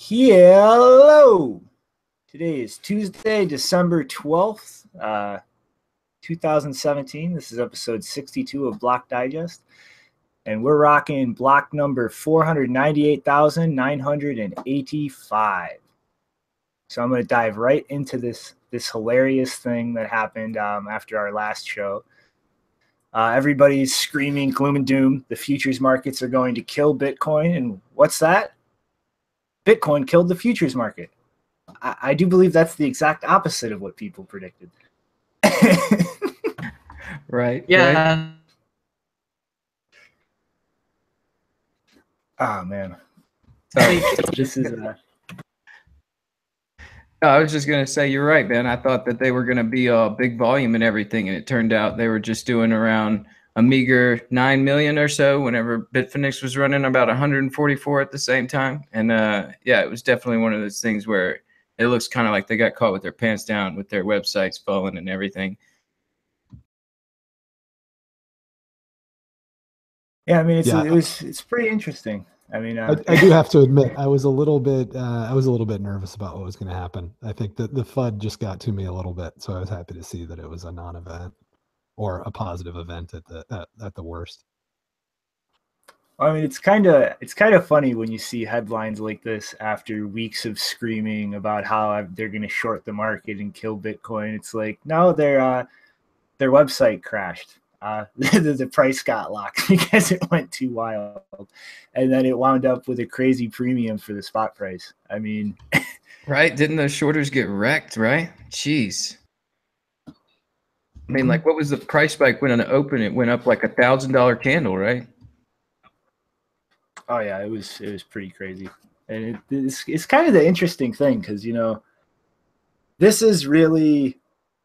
Hello. Today is Tuesday, December 12th, 2017. This is episode 62 of Block Digest. And we're rocking block number 498,985. So I'm going to dive right into this hilarious thing that happened after our last show. Everybody's screaming gloom and doom. The futures markets are going to kill Bitcoin. And what's that? Bitcoin killed the futures market. I do believe that's the exact opposite of what people predicted. Right. Yeah. Right. Oh, man. This is I was just going to say, you're right, man. I thought that they were going to be a big volume and everything, and it turned out they were just doing around a meager 9 million or so whenever Bitfinex was running about 144 at the same time. And yeah, it was definitely one of those things where it looks kind of like they got caught with their pants down with their websites falling and everything. Yeah, I mean, it's pretty interesting. I mean, I do have to admit, I was a little bit nervous about what was going to happen. I think that the FUD just got to me a little bit, so I was happy to see that it was a non-event or a positive event at the worst. I mean, it's kind of funny when you see headlines like this after weeks of screaming about how they're going to short the market and kill Bitcoin. It's like, no, their website crashed. The price got locked because it went too wild, and then it wound up with a crazy premium for the spot price. I mean, right? Didn't those shorters get wrecked? Right? Jeez. I mean, like, what was the price spike when it opened? It went up like $1,000 candle, right? Oh yeah, it was pretty crazy, and it's kind of the interesting thing because this is really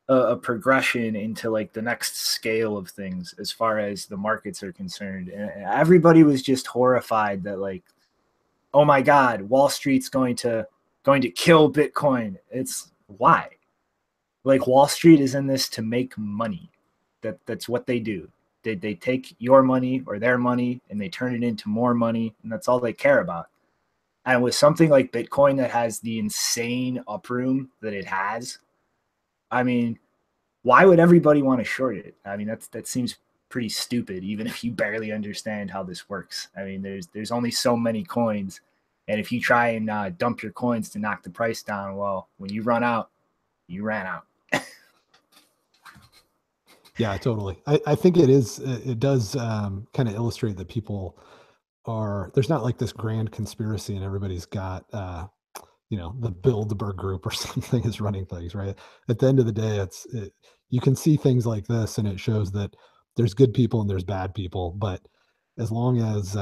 a progression into like the next scale of things as far as the markets are concerned. And everybody was just horrified that, like, oh my God, Wall Street's going to kill Bitcoin. It's why? Like, Wall Street is in this to make money. That's what they do. They take your money or their money and they turn it into more money, and that's all they care about. And with something like Bitcoin that has the insane uproom that it has, I mean, why would everybody want to short it? I mean, that seems pretty stupid, even if you barely understand how this works. I mean, there's only so many coins, and if you try and dump your coins to knock the price down, well, when you run out, you ran out. Yeah, totally. I think it does kind of illustrate that people there's not like this grand conspiracy and everybody's got the Bilderberg group or something is running things, right? At the end of the day, you can see things like this and it shows that there's good people and there's bad people, but as long as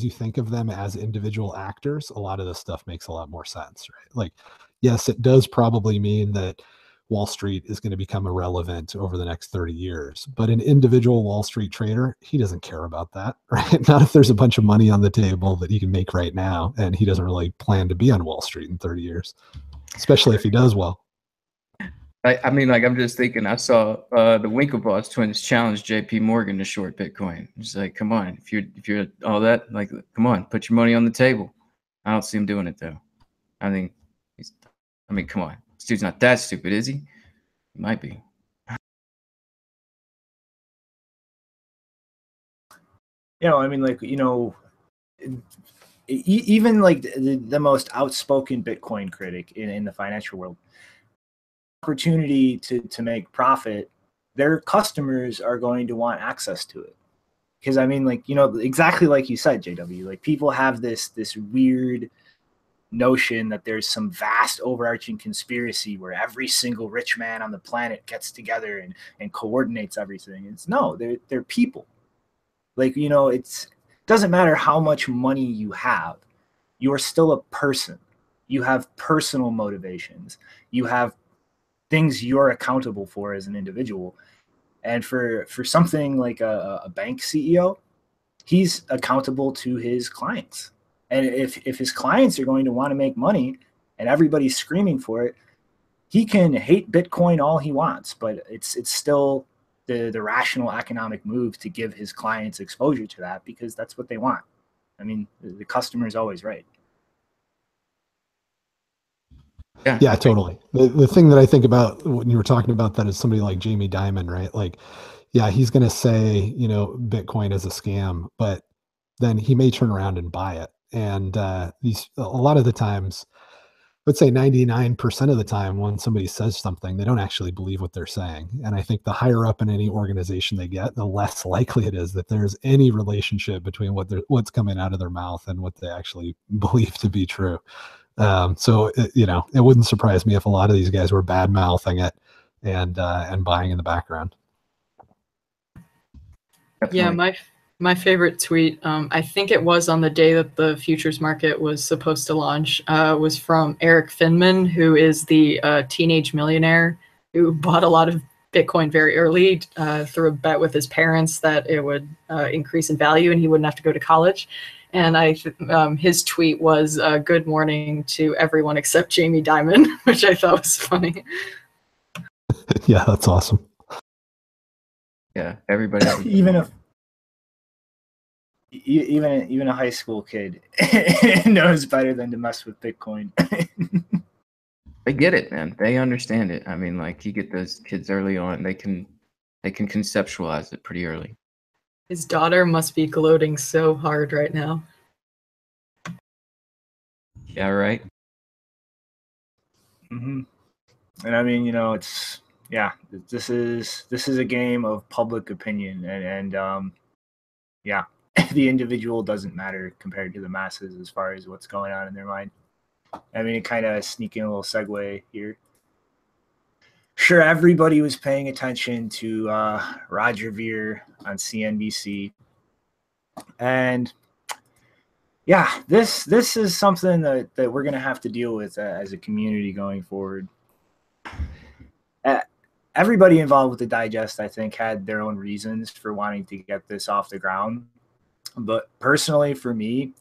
you think of them as individual actors, a lot of this stuff makes a lot more sense, right? Like, yes, it does probably mean that Wall Street is going to become irrelevant over the next 30 years. But an individual Wall Street trader, he doesn't care about that, right? Not if there's a bunch of money on the table that he can make right now, and he doesn't really plan to be on Wall Street in 30 years, especially if he does well. I mean, like, I'm just thinking, I saw the Winklevoss twins challenge JP Morgan to short Bitcoin. It's like, come on, if you're all that, like, come on, put your money on the table. I don't see him doing it though. I mean, come on. This dude's not that stupid, is he? He might be. I mean, like, even like the most outspoken Bitcoin critic in the financial world, opportunity to make profit, their customers are going to want access to it. Because I mean, like, exactly like you said, JW, like, people have this weird notion that there's some vast overarching conspiracy where every single rich man on the planet gets together and coordinates everything. They're people. Like, it doesn't matter how much money you have, you're still a person. You have personal motivations. You have things you're accountable for as an individual. And for something like a bank CEO, he's accountable to his clients. And if his clients are going to want to make money and everybody's screaming for it, he can hate Bitcoin all he wants, but it's still the rational economic move to give his clients exposure to that because that's what they want. I mean, the customer is always right. Yeah, totally. The thing that I think about when you were talking about that is somebody like Jamie Dimon, right? Like, yeah, he's going to say, Bitcoin is a scam, but then he may turn around and buy it. And a lot of the times, let's say 99% of the time when somebody says something, they don't actually believe what they're saying. And I think the higher up in any organization they get, the less likely it is that there's any relationship between what's coming out of their mouth and what they actually believe to be true. So it wouldn't surprise me if a lot of these guys were bad mouthing it and buying in the background. Yeah, my favorite tweet, I think it was on the day that the futures market was supposed to launch, was from Eric Finman, who is the teenage millionaire who bought a lot of Bitcoin very early through a bet with his parents that it would increase in value and he wouldn't have to go to college. And his tweet was, "Good morning to everyone except Jamie Dimon," which I thought was funny. Yeah, that's awesome. Yeah, everybody. Even a high school kid knows better than to mess with Bitcoin. They get it, man. They understand it. I mean, like, you get those kids early on, they can conceptualize it pretty early. His daughter must be gloating so hard right now. Yeah, right. Mm-hmm. And I mean, this is a game of public opinion, and the individual doesn't matter compared to the masses as far as what's going on in their mind. I mean, it kind of sneaking a little segue here. Sure, everybody was paying attention to Roger Ver on CNBC, and yeah, this is something that we're going to have to deal with as a community going forward. Everybody involved with the digest, I think, had their own reasons for wanting to get this off the ground. But personally, for me,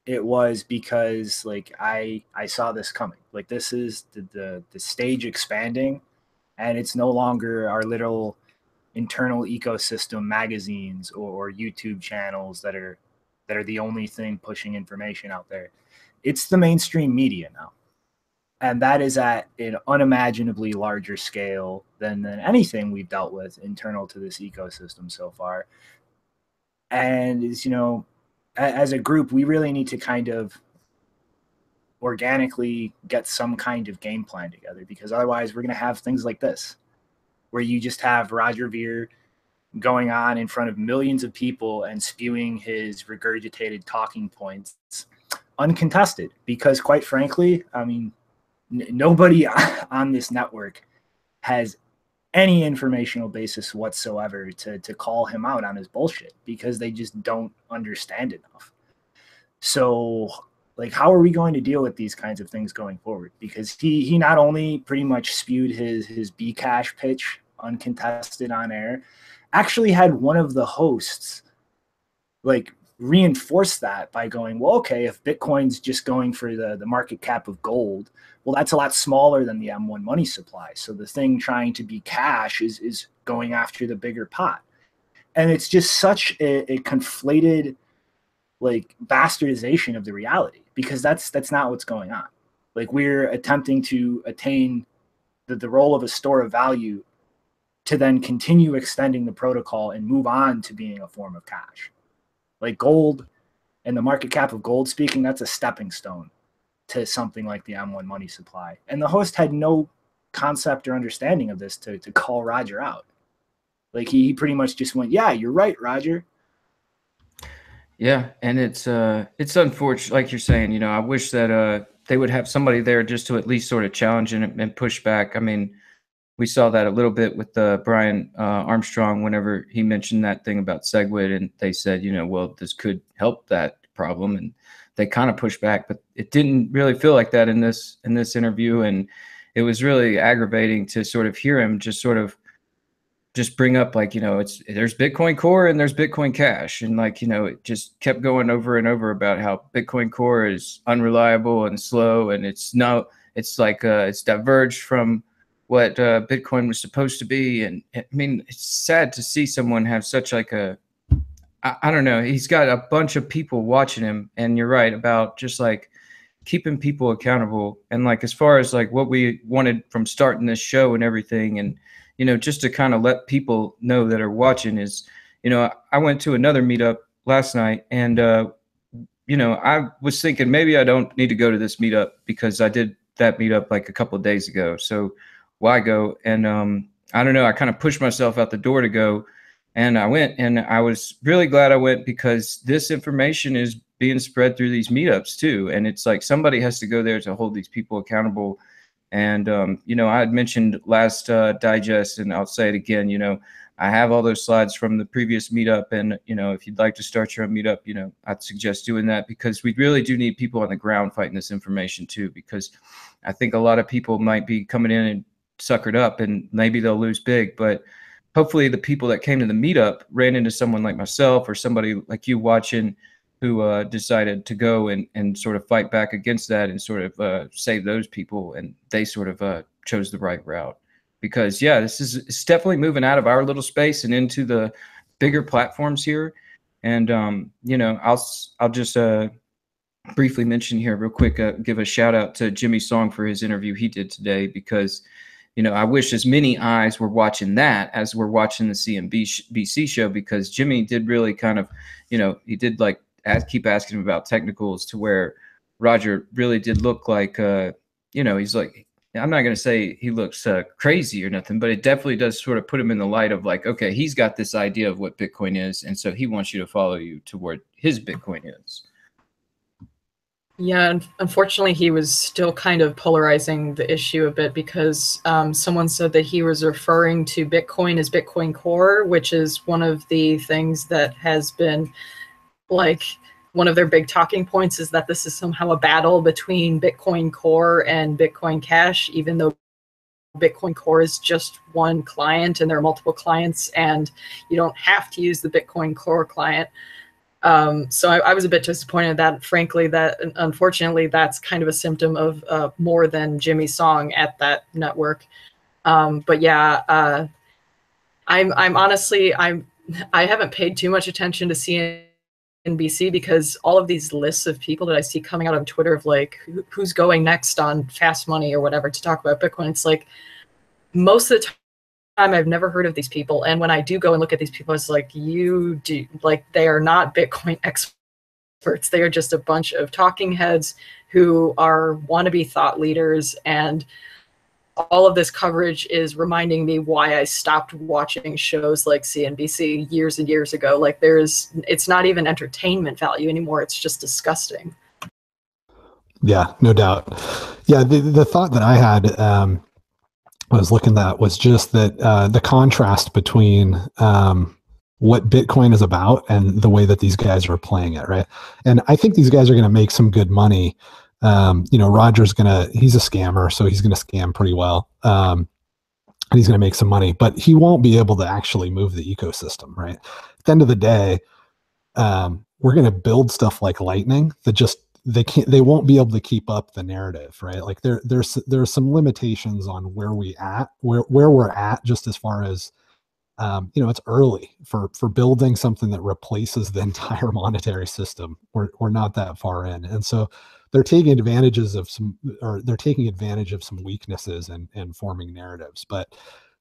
it was because like I saw this coming. Like, this is the stage expanding, and it's no longer our little internal ecosystem magazines or YouTube channels that are the only thing pushing information out there. It's the mainstream media now. And that is at an unimaginably larger scale than anything we've dealt with internal to this ecosystem so far. And as a group, we really need to kind of organically get some kind of game plan together, because otherwise we're going to have things like this, where you just have Roger Ver going on in front of millions of people and spewing his regurgitated talking points uncontested. Because quite frankly, I mean, nobody on this network has any informational basis whatsoever to call him out on his bullshit, because they just don't understand enough. So, like, how are we going to deal with these kinds of things going forward? Because he not only pretty much spewed his Bcash pitch uncontested on air, actually had one of the hosts like reinforce that by going, well, okay, if Bitcoin's just going for the market cap of gold, well, that's a lot smaller than the M1 money supply. So the thing trying to be cash is going after the bigger pot. And it's just such a conflated, like, bastardization of the reality, because that's not what's going on. Like, we're attempting to attain the role of a store of value to then continue extending the protocol and move on to being a form of cash. Like, gold and the market cap of gold speaking, that's a stepping stone to something like the M1 money supply. And the host had no concept or understanding of this to call Roger out. Like, he pretty much just went, yeah, you're right, Roger. Yeah, and it's unfortunate, like you're saying. I wish that they would have somebody there just to at least sort of challenge and push back. I mean, we saw that a little bit with Brian Armstrong whenever he mentioned that thing about SegWit, and they said, well, this could help that problem, and they kind of pushed back, but it didn't really feel like that in this interview, and it was really aggravating to sort of hear him just bring up, like, there's Bitcoin Core and there's Bitcoin Cash, and like, it just kept going over and over about how Bitcoin Core is unreliable and slow, and it's diverged from what Bitcoin was supposed to be. And I mean, it's sad to see someone have such like I don't know, he's got a bunch of people watching him, and you're right about just like keeping people accountable. And like, as far as like what we wanted from starting this show and everything, and, you know, just to kind of let people know that are watching is, you know, I went to another meetup last night, and, you know, I was thinking maybe I don't need to go to this meetup because I did that meetup like a couple of days ago. So why go? And I don't know, I kind of pushed myself out the door to go, and I went, and I was really glad I went because this information is being spread through these meetups too. And it's like somebody has to go there to hold these people accountable. And, you know, I had mentioned last digest, and I'll say it again, you know, I have all those slides from the previous meetup. And, you know, if you'd like to start your own meetup, you know, I'd suggest doing that, because we really do need people on the ground fighting this information too, because I think a lot of people might be coming in and suckered up, and maybe they'll lose big. But hopefully the people that came to the meetup ran into someone like myself or somebody like you watching who decided to go and sort of fight back against that and sort of save those people. And they sort of chose the right route. Because, yeah, it's definitely moving out of our little space and into the bigger platforms here. And, you know, I'll just briefly mention here real quick, give a shout out to Jimmy Song for his interview he did today, because, you know, I wish as many eyes were watching that as we're watching the CNBC show, because Jimmy did really kind of, you know, he did like keep asking him about technicals, to where Roger really did look like, you know, he's like, I'm not going to say he looks crazy or nothing, but it definitely does sort of put him in the light of like, okay, he's got this idea of what Bitcoin is, and so he wants you to follow you to where his Bitcoin is. Yeah, unfortunately, he was still kind of polarizing the issue a bit, because someone said that he was referring to Bitcoin as Bitcoin Core, which is one of the things that has been like one of their big talking points, is that this is somehow a battle between Bitcoin Core and Bitcoin Cash, even though Bitcoin Core is just one client and there are multiple clients, and you don't have to use the Bitcoin Core client. So I was a bit disappointed that, frankly, that unfortunately that's kind of a symptom of more than Jimmy Song at that network. But yeah, I'm honestly, I haven't paid too much attention to CNBC, because all of these lists of people that I see coming out on Twitter of like who's going next on Fast Money or whatever to talk about Bitcoin, it's like most of the time I've never heard of these people. And when I do go and look at these people, it's like, they are not Bitcoin experts. They are just a bunch of talking heads who are wannabe thought leaders. And all of this coverage is reminding me why I stopped watching shows like CNBC years and years ago. Like it's not even entertainment value anymore. It's just disgusting. Yeah, no doubt. Yeah, the thought that I had, I was looking at, was just that the contrast between what Bitcoin is about and the way that these guys are playing it, right? And I think these guys are going to make some good money. You know, Roger's he's a scammer, so he's going to scam pretty well. And he's going to make some money, but he won't be able to actually move the ecosystem, right? At the end of the day, we're going to build stuff like Lightning that just, they won't be able to keep up the narrative, right? Like there's some limitations on where we're at, just as far as, you know, it's early for building something that replaces the entire monetary system. We're not that far in. And so they're taking advantage of some weaknesses and forming narratives. But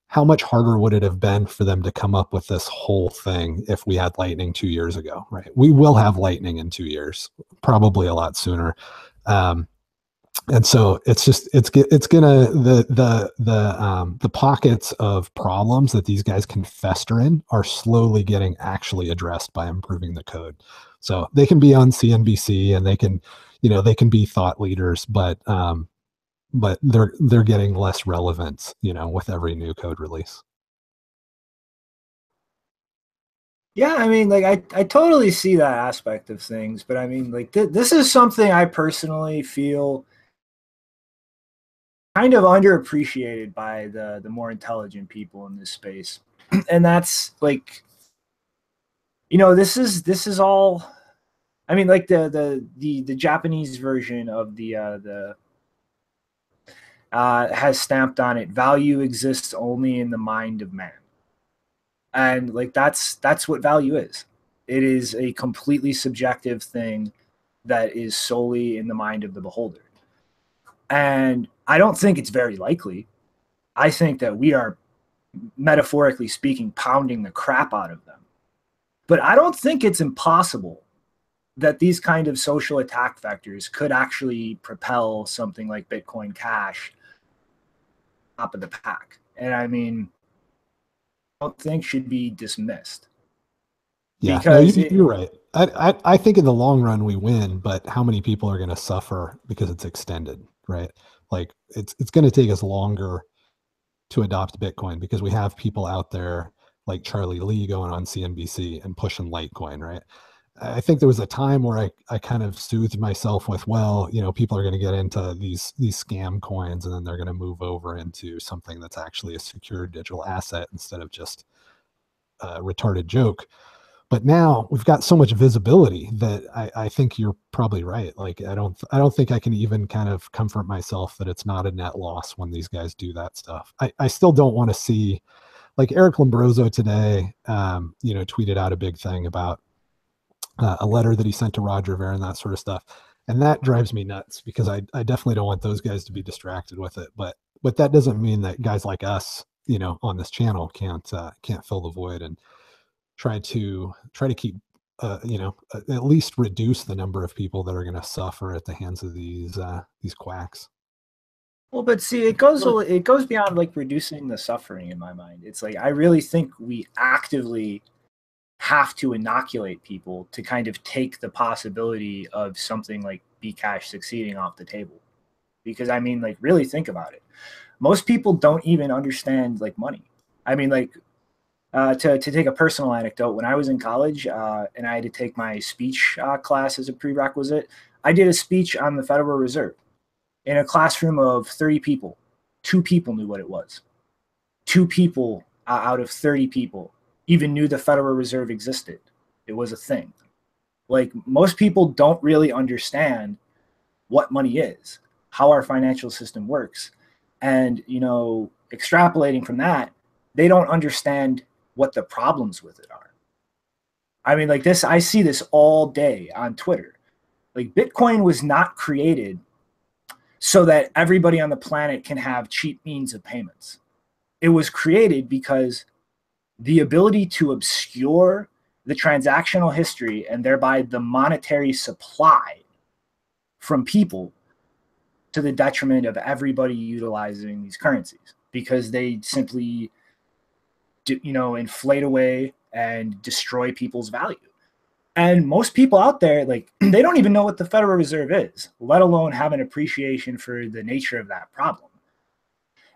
how much harder would it have been for them to come up with this whole thing if we had Lightning 2 years ago, right? We will have Lightning in 2 years, probably a lot sooner. And so it's gonna, the pockets of problems that these guys can fester in are slowly getting actually addressed by improving the code. So they can be on CNBC and they can be thought leaders, but they're getting less relevance, you know, with every new code release. Yeah, I mean, like I totally see that aspect of things, but I mean, like this is something I personally feel kind of underappreciated by the more intelligent people in this space. And that's like, you know, this is all, I mean, like the Japanese version of the has stamped on it, value exists only in the mind of man. And like that's what value is. It is a completely subjective thing that is solely in the mind of the beholder. And I don't think it's very likely. I think that we are, metaphorically speaking, pounding the crap out of them. But I don't think it's impossible that these kind of social attack vectors could actually propel something like Bitcoin Cash top of the pack. And I mean, I don't think should be dismissed. Yeah, because no, you're right. I think in the long run we win, but how many people are going to suffer because it's extended, right? Like it's going to take us longer to adopt Bitcoin because we have people out there like Charlie Lee going on CNBC and pushing Litecoin, right? I think there was a time where I kind of soothed myself with, well, you know, people are going to get into these scam coins and then they're going to move over into something that's actually a secure digital asset instead of just a retarded joke. But now we've got so much visibility that I think you're probably right. Like I don't think I can even kind of comfort myself that it's not a net loss when these guys do that stuff. I still don't want to see, like Eric Lombroso today, you know, tweeted out a big thing about a letter that he sent to Roger Ver and that sort of stuff. And that drives me nuts because I definitely don't want those guys to be distracted with it. But that doesn't mean that guys like us, you know, on this channel can't fill the void and try to keep, you know, at least reduce the number of people that are going to suffer at the hands of these quacks. Well, but see, it goes beyond like reducing the suffering in my mind. It's like I really think we actively have to inoculate people to kind of take the possibility of something like Bcash succeeding off the table. Because I mean, like, really think about it. Most people don't even understand like money. I mean, like, to take a personal anecdote, when I was in college and I had to take my speech class as a prerequisite, I did a speech on the Federal Reserve in a classroom of 30 people. 2 people knew what it was. 2 people out of 30 people even knew the Federal Reserve existed. It was a thing. Like, most people don't really understand what money is, how our financial system works. And, you know, extrapolating from that, they don't understand what the problems with it are. I mean, like this, I see this all day on Twitter. Like, Bitcoin was not created so that everybody on the planet can have cheap means of payments. It was created because the ability to obscure the transactional history and thereby the monetary supply from people to the detriment of everybody utilizing these currencies, because they simply, you know, inflate away and destroy people's value. And most people out there, like, they don't even know what the Federal Reserve is, let alone have an appreciation for the nature of that problem.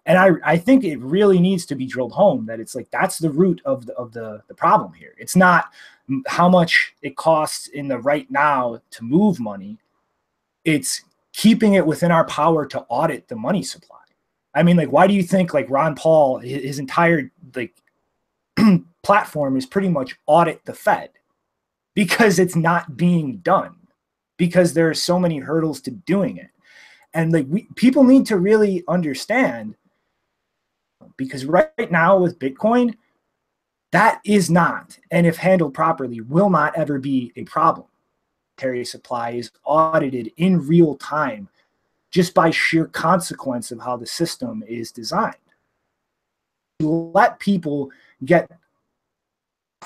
And I think it really needs to be drilled home that it's like that's the root of the problem here. It's not how much it costs in the right now to move money. It's keeping it within our power to audit the money supply. I mean, like, why do you think like Ron Paul, his entire like platform is pretty much audit the Fed? Because it's not being done, because there are so many hurdles to doing it. And like people need to really understand, because right now with Bitcoin, that is not, and if handled properly, will not ever be a problem. Monetary supply is audited in real time just by sheer consequence of how the system is designed. Let people get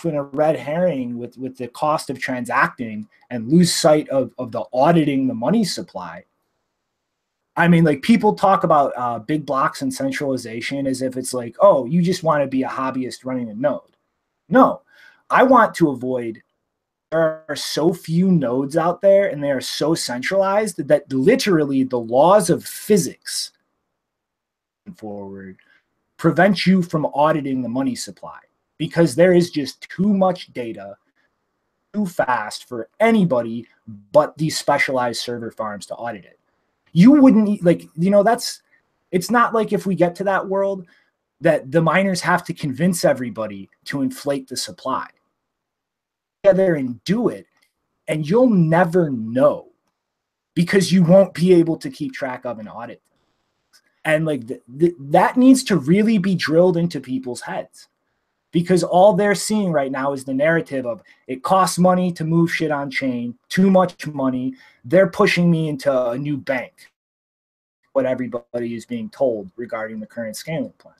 in a red herring with the cost of transacting and lose sight of the auditing the money supply. I mean, like, people talk about big blocks and centralization as if it's like, oh, you just want to be a hobbyist running a node. No, I want to avoid, there are so few nodes out there and they are so centralized that literally the laws of physics forward prevent you from auditing the money supply, because there is just too much data too fast for anybody but these specialized server farms to audit it. You wouldn't, like, you know, it's not like if we get to that world that the miners have to convince everybody to inflate the supply. Together and do it, and you'll never know, because you won't be able to keep track of and audit. And like that needs to really be drilled into people's heads. because all they're seeing right now is the narrative of it costs money to move shit on chain, too much money. They're pushing me into a new bank. What everybody is being told regarding the current scaling plan.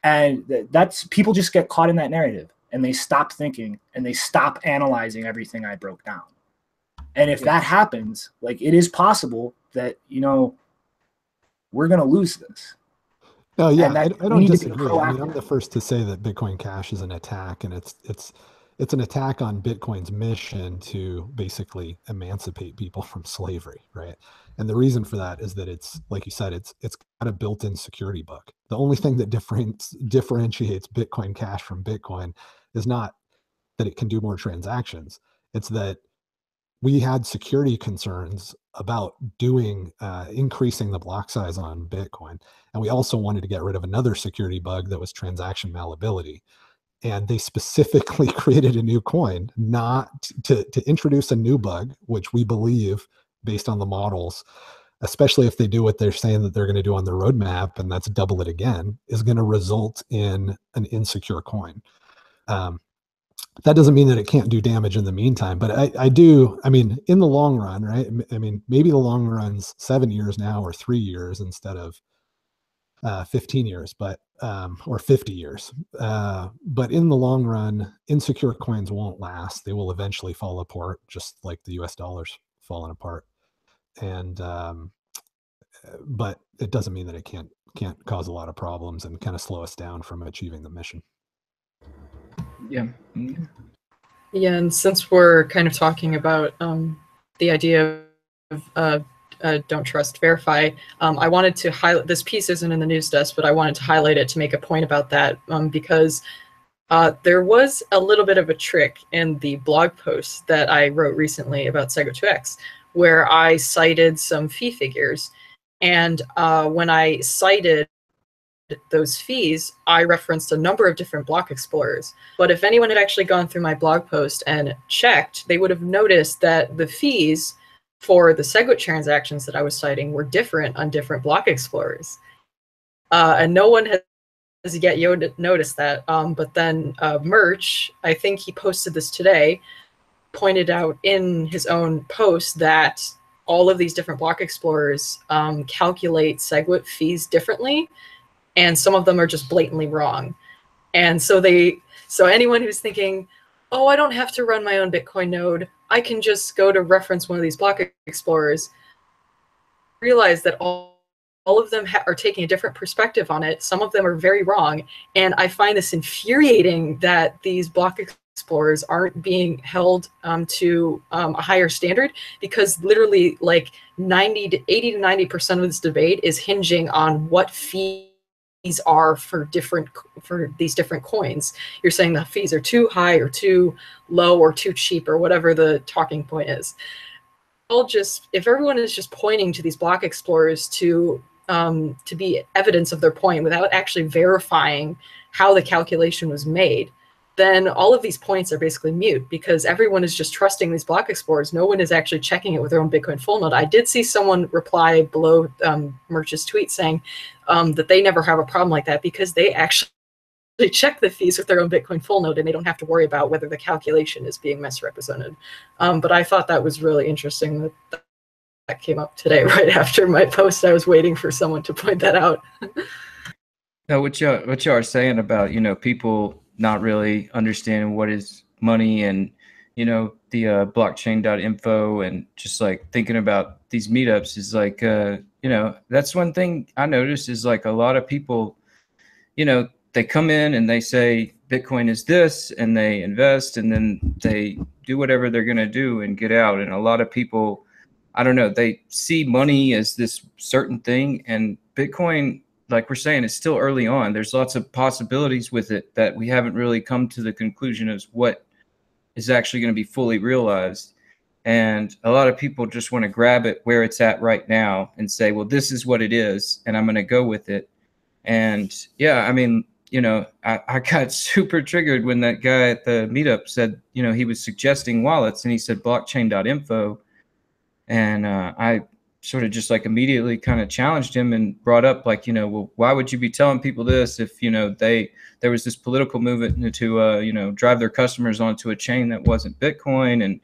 And that's, people just get caught in that narrative and they stop thinking and they stop analyzing everything I broke down. And if that happens, like, it is possible that, you know, we're going to lose this. No, yeah, I don't disagree. I mean, proactive. I'm the first to say that Bitcoin Cash is an attack, and it's an attack on Bitcoin's mission to basically emancipate people from slavery, right? And the reason for that is that it's, like you said, it's got a built-in security bug. The only thing that differentiates Bitcoin Cash from Bitcoin is not that it can do more transactions. It's that we had security concerns about increasing the block size on Bitcoin. And we also wanted to get rid of another security bug that was transaction malleability. And they specifically created a new coin, not to introduce a new bug, which we believe, based on the models, especially if they do what they're saying that they're going to do on the roadmap, and that's double it again, is going to result in an insecure coin. That doesn't mean that it can't do damage in the meantime, but I mean, in the long run, right? I mean, maybe the long run's 7 years now or 3 years instead of 15 years, but or 50 years. But in the long run, insecure coins won't last. They will eventually fall apart, just like the US dollar's falling apart. And but it doesn't mean that it can't cause a lot of problems and kind of slow us down from achieving the mission. Yeah. Yeah, and since we're kind of talking about the idea of don't trust, verify, I wanted to highlight, this piece isn't in the news desk, but I wanted to highlight it to make a point about that, because there was a little bit of a trick in the blog post that I wrote recently about Sego2x, where I cited some fee figures. And when I cited those fees, I referenced a number of different block explorers. But if anyone had actually gone through my blog post and checked, they would have noticed that the fees for the SegWit transactions that I was citing were different on different block explorers. And no one has yet noticed that. But then Merch, I think he posted this today, pointed out in his own post that all of these different block explorers calculate SegWit fees differently. And some of them are just blatantly wrong. And so anyone who's thinking, oh, I don't have to run my own Bitcoin node, I can just go to reference one of these block explorers, realize that all of them are taking a different perspective on it. Some of them are very wrong. And I find this infuriating that these block explorers aren't being held to a higher standard, because literally like 80 to 90% of this debate is hinging on what fees are for these different coins. You're saying the fees are too high or too low or too cheap or whatever the talking point is. If everyone is just pointing to these block explorers to be evidence of their point without actually verifying how the calculation was made, then all of these points are basically mute, because everyone is just trusting these block explorers. No one is actually checking it with their own Bitcoin full node. I did see someone reply below Merch's tweet saying that they never have a problem like that because they actually check the fees with their own Bitcoin full node and they don't have to worry about whether the calculation is being misrepresented. But I thought that was really interesting that came up today right after my post. I was waiting for someone to point that out. Now, what you are saying about, you know, people not really understanding what is money and, you know, the blockchain.info and just like thinking about these meetups is like, you know, that's one thing I noticed is like a lot of people, you know, they come in and they say Bitcoin is this and they invest and then they do whatever they're going to do and get out. And a lot of people, I don't know, they see money as this certain thing, and Bitcoin, like we're saying, it's still early on. There's lots of possibilities with it that we haven't really come to the conclusion as what is actually going to be fully realized. And a lot of people just want to grab it where it's at right now and say, well, this is what it is, and I'm going to go with it. And yeah, I mean, you know, I got super triggered when that guy at the meetup said, you know, he was suggesting wallets and he said blockchain.info. And I sort of just like immediately kind of challenged him and brought up like, well, why would you be telling people this if, there was this political movement to, drive their customers onto a chain that wasn't Bitcoin, and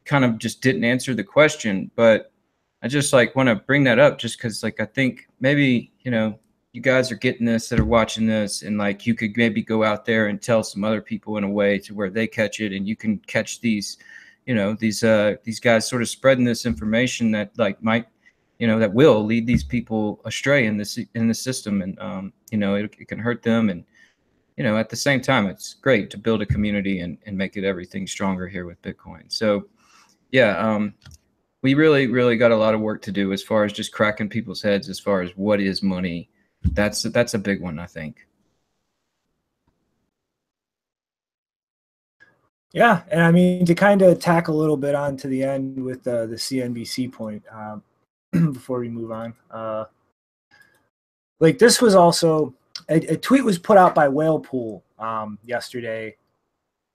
kind of just didn't answer the question. But I just like want to bring that up just because like I think maybe, you guys are getting this that are watching this, and like you could maybe go out there and tell some other people in a way to where they catch it, and you can catch these, these guys sort of spreading this information that like might, that will lead these people astray in the system, and it can hurt them. And at the same time, it's great to build a community and make it everything stronger here with Bitcoin. So yeah, we really got a lot of work to do as far as just cracking people's heads as far as what is money. That's a big one, I think. Yeah, and I mean, to kind of tack a little bit on to the end with the CNBC point, before we move on, like this was also a tweet was put out by Whalepool yesterday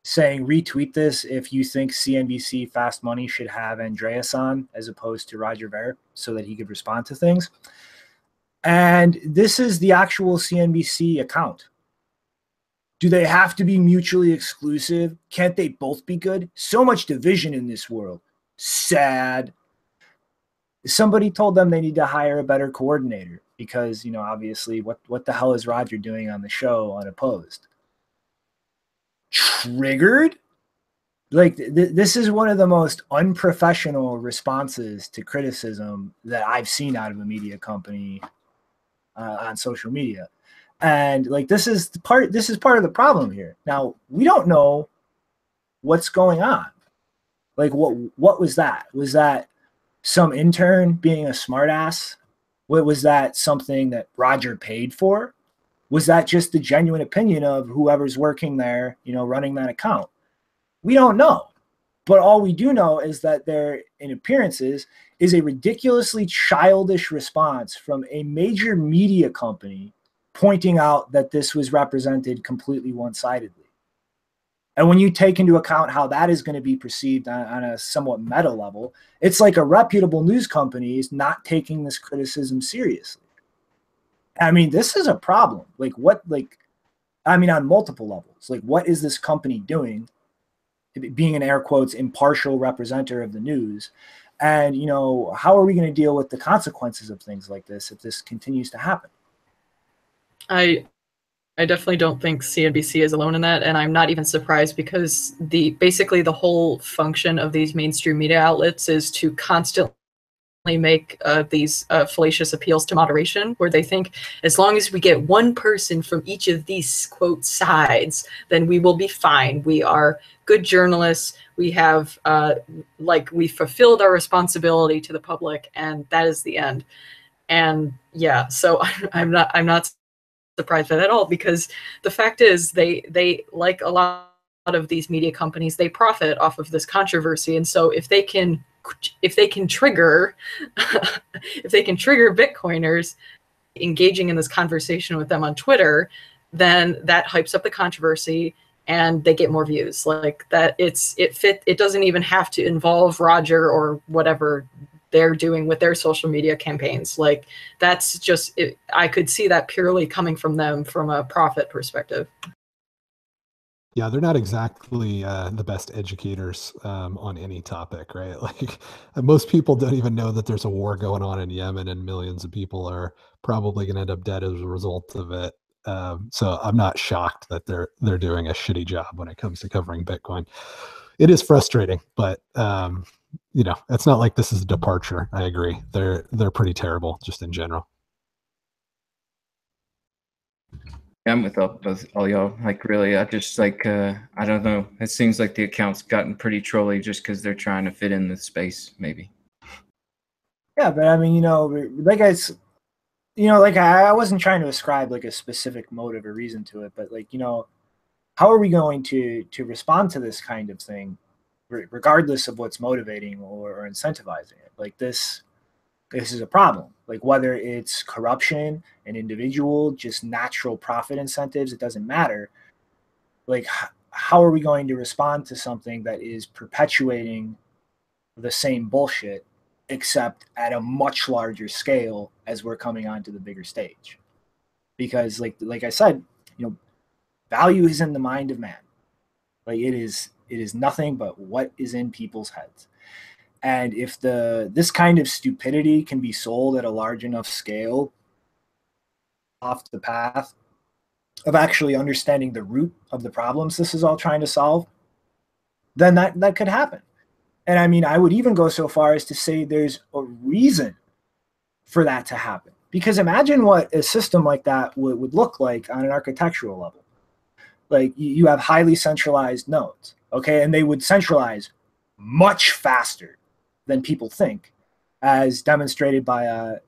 saying retweet this if you think CNBC Fast Money should have Andreas on as opposed to Roger Ver so that he could respond to things. And this is the actual CNBC account. Do they have to be mutually exclusive? Can't they both be good? So much division in this world. Sad. Somebody told them they need to hire a better coordinator because, obviously, what the hell is Roger doing on the show unopposed? Triggered? Like, this is one of the most unprofessional responses to criticism that I've seen out of a media company on social media. And like this is part of the problem here. Now, we don't know what's going on. Like what was that? Was that some intern being a smartass? What was that, something that Roger paid for? Was that just the genuine opinion of whoever's working there, running that account? We don't know. But all we do know is that there, in appearances, is a ridiculously childish response from a major media company pointing out that this was represented completely one-sidedly. And when you take into account how that is going to be perceived on a somewhat meta level, it's like a reputable news company is not taking this criticism seriously. I mean, this is a problem. On multiple levels. Like, what is this company doing? Being an air quotes impartial representative of the news. And, how are we going to deal with the consequences of things like this if this continues to happen? I definitely don't think CNBC is alone in that, and I'm not even surprised because basically the whole function of these mainstream media outlets is to constantly make these fallacious appeals to moderation, where they think as long as we get one person from each of these quote sides, then we will be fine. We are good journalists. We have we fulfilled our responsibility to the public, and that is the end. And yeah, so I'm not surprised by that at all, because the fact is they like a lot of these media companies, they profit off of this controversy. And so if they can trigger Bitcoiners engaging in this conversation with them on Twitter, then that hypes up the controversy and they get more views. Like that, it doesn't even have to involve Roger or whatever they're doing with their social media campaigns. Like that's just it. I could see that purely coming from them from a profit perspective. Yeah, they're not exactly the best educators on any topic, right? Like most people don't even know that there's a war going on in Yemen and millions of people are probably going to end up dead as a result of it. So I'm not shocked that they're doing a shitty job when it comes to covering Bitcoin. It is frustrating, but it's not like this is a departure. I agree. They're pretty terrible just in general. I'm with all y'all. Like, really, I just like, I don't know. It seems like the account's gotten pretty trolly just because they're trying to fit in the space, maybe. Yeah, but I mean, I wasn't trying to ascribe like a specific motive or reason to it, but how are we going to respond to this kind of thing, regardless of what's motivating or incentivizing it? Like this is a problem. Like whether it's corruption, an individual, just natural profit incentives, it doesn't matter. Like how are we going to respond to something that is perpetuating the same bullshit except at a much larger scale as we're coming onto the bigger stage. Because like I said, value is in the mind of man. Like it is nothing but what is in people's heads. And if this kind of stupidity can be sold at a large enough scale off the path of actually understanding the root of the problems this is all trying to solve, then that could happen. And I mean, I would even go so far as to say there's a reason for that to happen. Because imagine what a system like that would look like on an architectural level. Like you have highly centralized nodes, okay? And they would centralize much faster than people think, as demonstrated by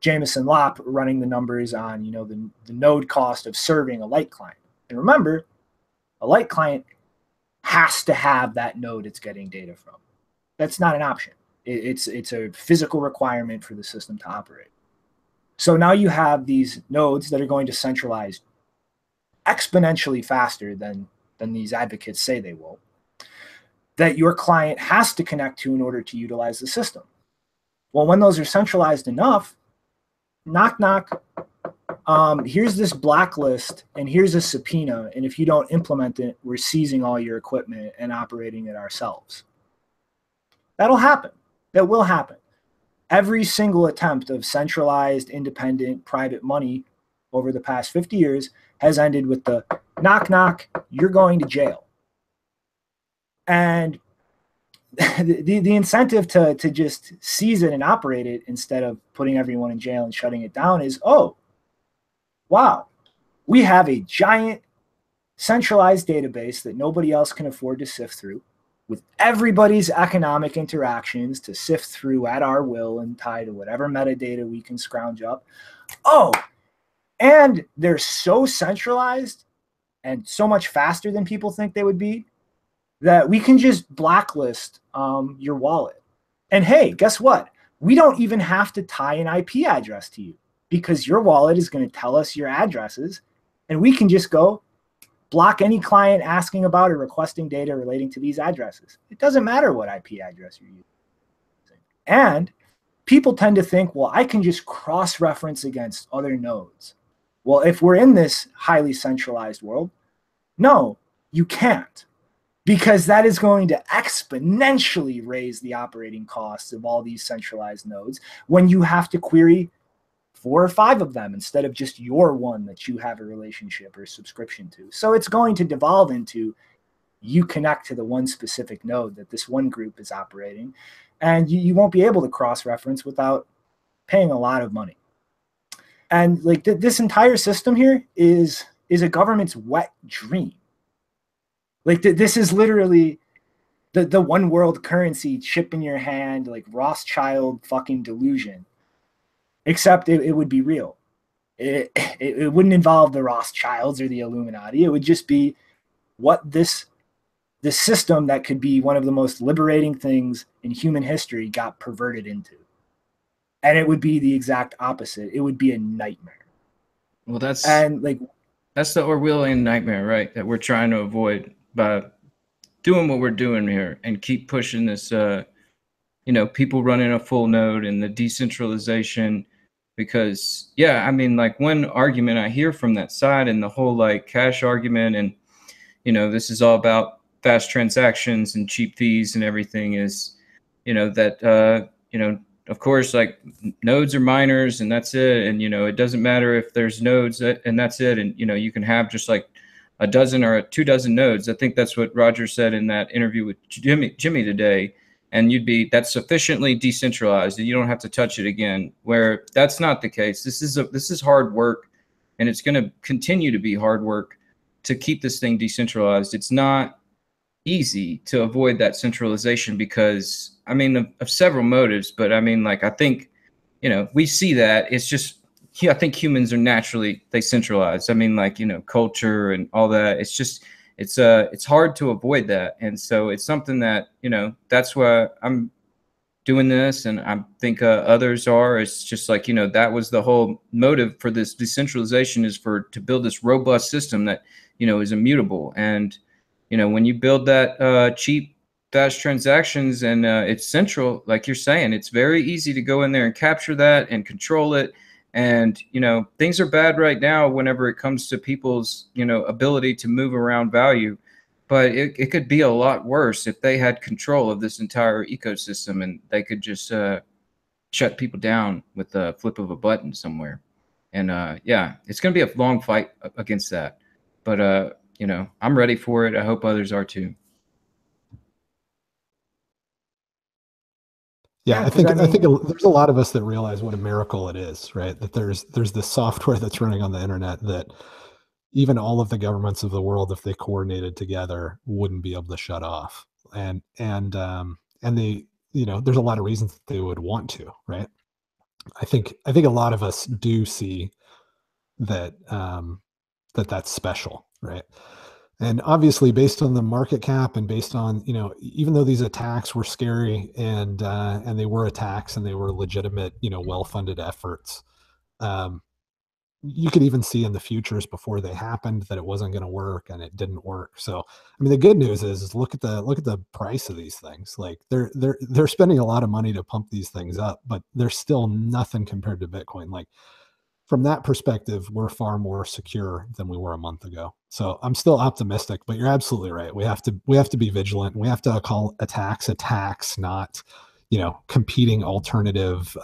Jameson Lopp running the numbers on the node cost of serving a light client. And remember, a light client has to have that node it's getting data from. That's not an option. It's a physical requirement for the system to operate. So now you have these nodes that are going to centralize exponentially faster than these advocates say they will, that your client has to connect to in order to utilize the system. Well, when those are centralized enough, knock, knock, here's this blacklist and here's a subpoena. And if you don't implement it, we're seizing all your equipment and operating it ourselves. That'll happen. That will happen. Every single attempt of centralized, independent, private money over the past 50 years has ended with the knock, knock, you're going to jail. And the incentive to just seize it and operate it instead of putting everyone in jail and shutting it down is, oh, wow, we have a giant centralized database that nobody else can afford to sift through, with everybody's economic interactions to sift through at our will and tie to whatever metadata we can scrounge up. Oh, and they're so centralized and so much faster than people think they would be that we can just blacklist your wallet. And hey, guess what? We don't even have to tie an IP address to you, because your wallet is going to tell us your addresses, and we can just go block any client asking about or requesting data relating to these addresses. It doesn't matter what IP address you're using. And people tend to think, well, I can just cross-reference against other nodes. Well, if we're in this highly centralized world, no, you can't, because that is going to exponentially raise the operating costs of all these centralized nodes when you have to query 4 or 5 of them instead of just your one that you have a relationship or subscription to. So it's going to devolve into you connect to the one specific node that this one group is operating, and you won't be able to cross-reference without paying a lot of money. And like this entire system here is a government's wet dream. Like this is literally the one world currency chip in your hand, like Rothschild fucking delusion. Except it would be real. It wouldn't involve the Rothschilds or the Illuminati. It would just be what this system that could be one of the most liberating things in human history got perverted into. And it would be the exact opposite. It would be a nightmare. Well, that's the Orwellian nightmare, right? That we're trying to avoid by doing what we're doing here and keep pushing this, people running a full node and the decentralization. Because, yeah, I mean, like one argument I hear from that side and the whole like cash argument and, this is all about fast transactions and cheap fees and everything is, of course, like nodes are miners and that's it. And, it doesn't matter if there's nodes and that's it. And, you can have just like a dozen or 2 dozen nodes. I think that's what Roger said in that interview with Jimmy today. And that's sufficiently decentralized that you don't have to touch it again, where that's not the case. This is hard work, and it's going to continue to be hard work to keep this thing decentralized. It's not easy to avoid that centralization because, I mean, of several motives, but I mean, like, I think, we see that it's just, I think humans are naturally, they centralize. I mean, like, culture and all that. It's just, it's hard to avoid that. And so it's something that, that's why I'm doing this. And I think others are. It's just like, that was the whole motive for this decentralization is to build this robust system that, is immutable. And, when you build that cheap fast transactions, and it's central, like you're saying. It's very easy to go in there and capture that and control it. And, you know, things are bad right now whenever it comes to people's, you know, ability to move around value. But it could be a lot worse if they had control of this entire ecosystem and they could just shut people down with the flip of a button somewhere. And yeah, it's going to be a long fight against that. But, you know, I'm ready for it. I hope others are too. Yeah, I think there's a lot of us that realize what a miracle it is, right? That there's this software that's running on the internet that even all of the governments of the world, if they coordinated together, wouldn't be able to shut off. And they, you know, there's a lot of reasons that they would want to, right? I think a lot of us do see that that's special, right? And obviously, based on the market cap and based on, you know, even though these attacks were scary and they were attacks and they were legitimate, you know, well-funded efforts, you could even see in the futures before they happened that it wasn't going to work, and it didn't work. So, I mean, the good news is look at the price of these things. Like they're spending a lot of money to pump these things up, but they're still nothing compared to Bitcoin. Like, from that perspective, we're far more secure than we were a month ago. So I'm still optimistic, but you're absolutely right. We have to be vigilant. We have to call attacks, not, you know, competing alternative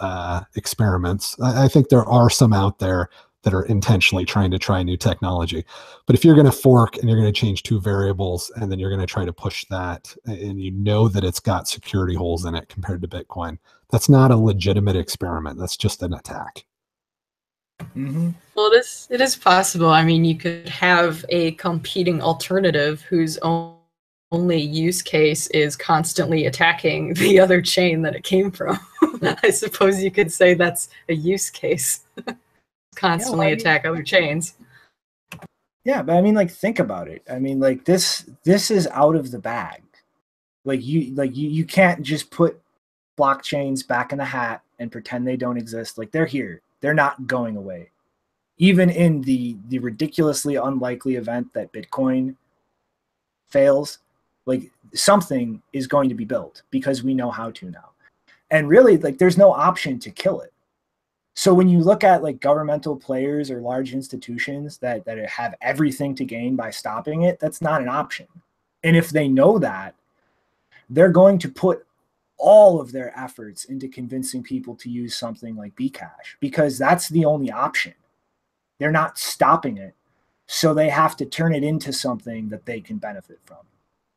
experiments. I think there are some out there that are intentionally trying to try new technology. But if you're going to fork and you're going to change two variables and then you're going to try to push that, and you know that it's got security holes in it compared to Bitcoin, that's not a legitimate experiment. That's just an attack. Mm-hmm. Well, it is possible. I mean, you could have a competing alternative whose only use case is constantly attacking the other chain that it came from. I suppose you could say that's a use case. Constantly attack other chains. Yeah, but I mean, like, think about it. I mean, like, this is out of the bag. Like you can't just put blockchains back in the hat and pretend they don't exist. Like, they're here. They're not going away. Even in the ridiculously unlikely event that Bitcoin fails, like, something is going to be built because we know how to now. And really, like, there's no option to kill it. So when you look at, like, governmental players or large institutions that have everything to gain by stopping it, that's not an option. And if they know that, they're going to put all of their efforts into convincing people to use something like Bcash, because that's the only option. They're not stopping it. So they have to turn it into something that they can benefit from,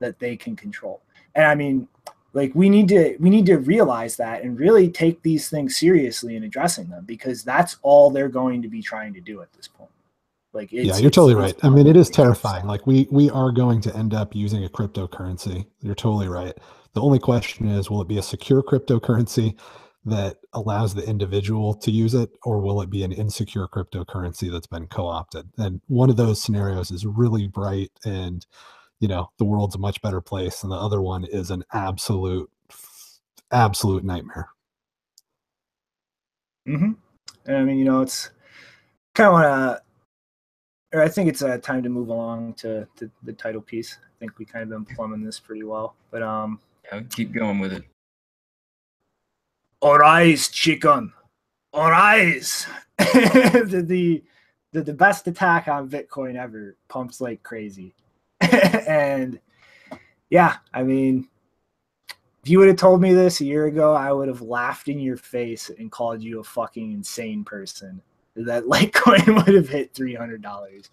that they can control. And I mean, like, we need to realize that and really take these things seriously in addressing them, because that's all they're going to be trying to do at this point. Like, yeah, you're totally right. I mean, it is terrifying. Like, we are going to end up using a cryptocurrency. You're totally right. The only question is, will it be a secure cryptocurrency that allows the individual to use it, or will it be an insecure cryptocurrency that's been co-opted? And one of those scenarios is really bright and, you know, the world's a much better place, and the other one is an absolute nightmare. Mm-hmm. And I mean, you know, it's kind of want to, or I think it's time to move along to the title piece. I think we kind of been plumbing this pretty well, but yeah, keep going with it. Arise, Chikun. Arise. the best attack on Bitcoin ever, pumps like crazy. And yeah, I mean, if you would have told me this a year ago, I would have laughed in your face and called you a fucking insane person. That Litecoin would have hit $300.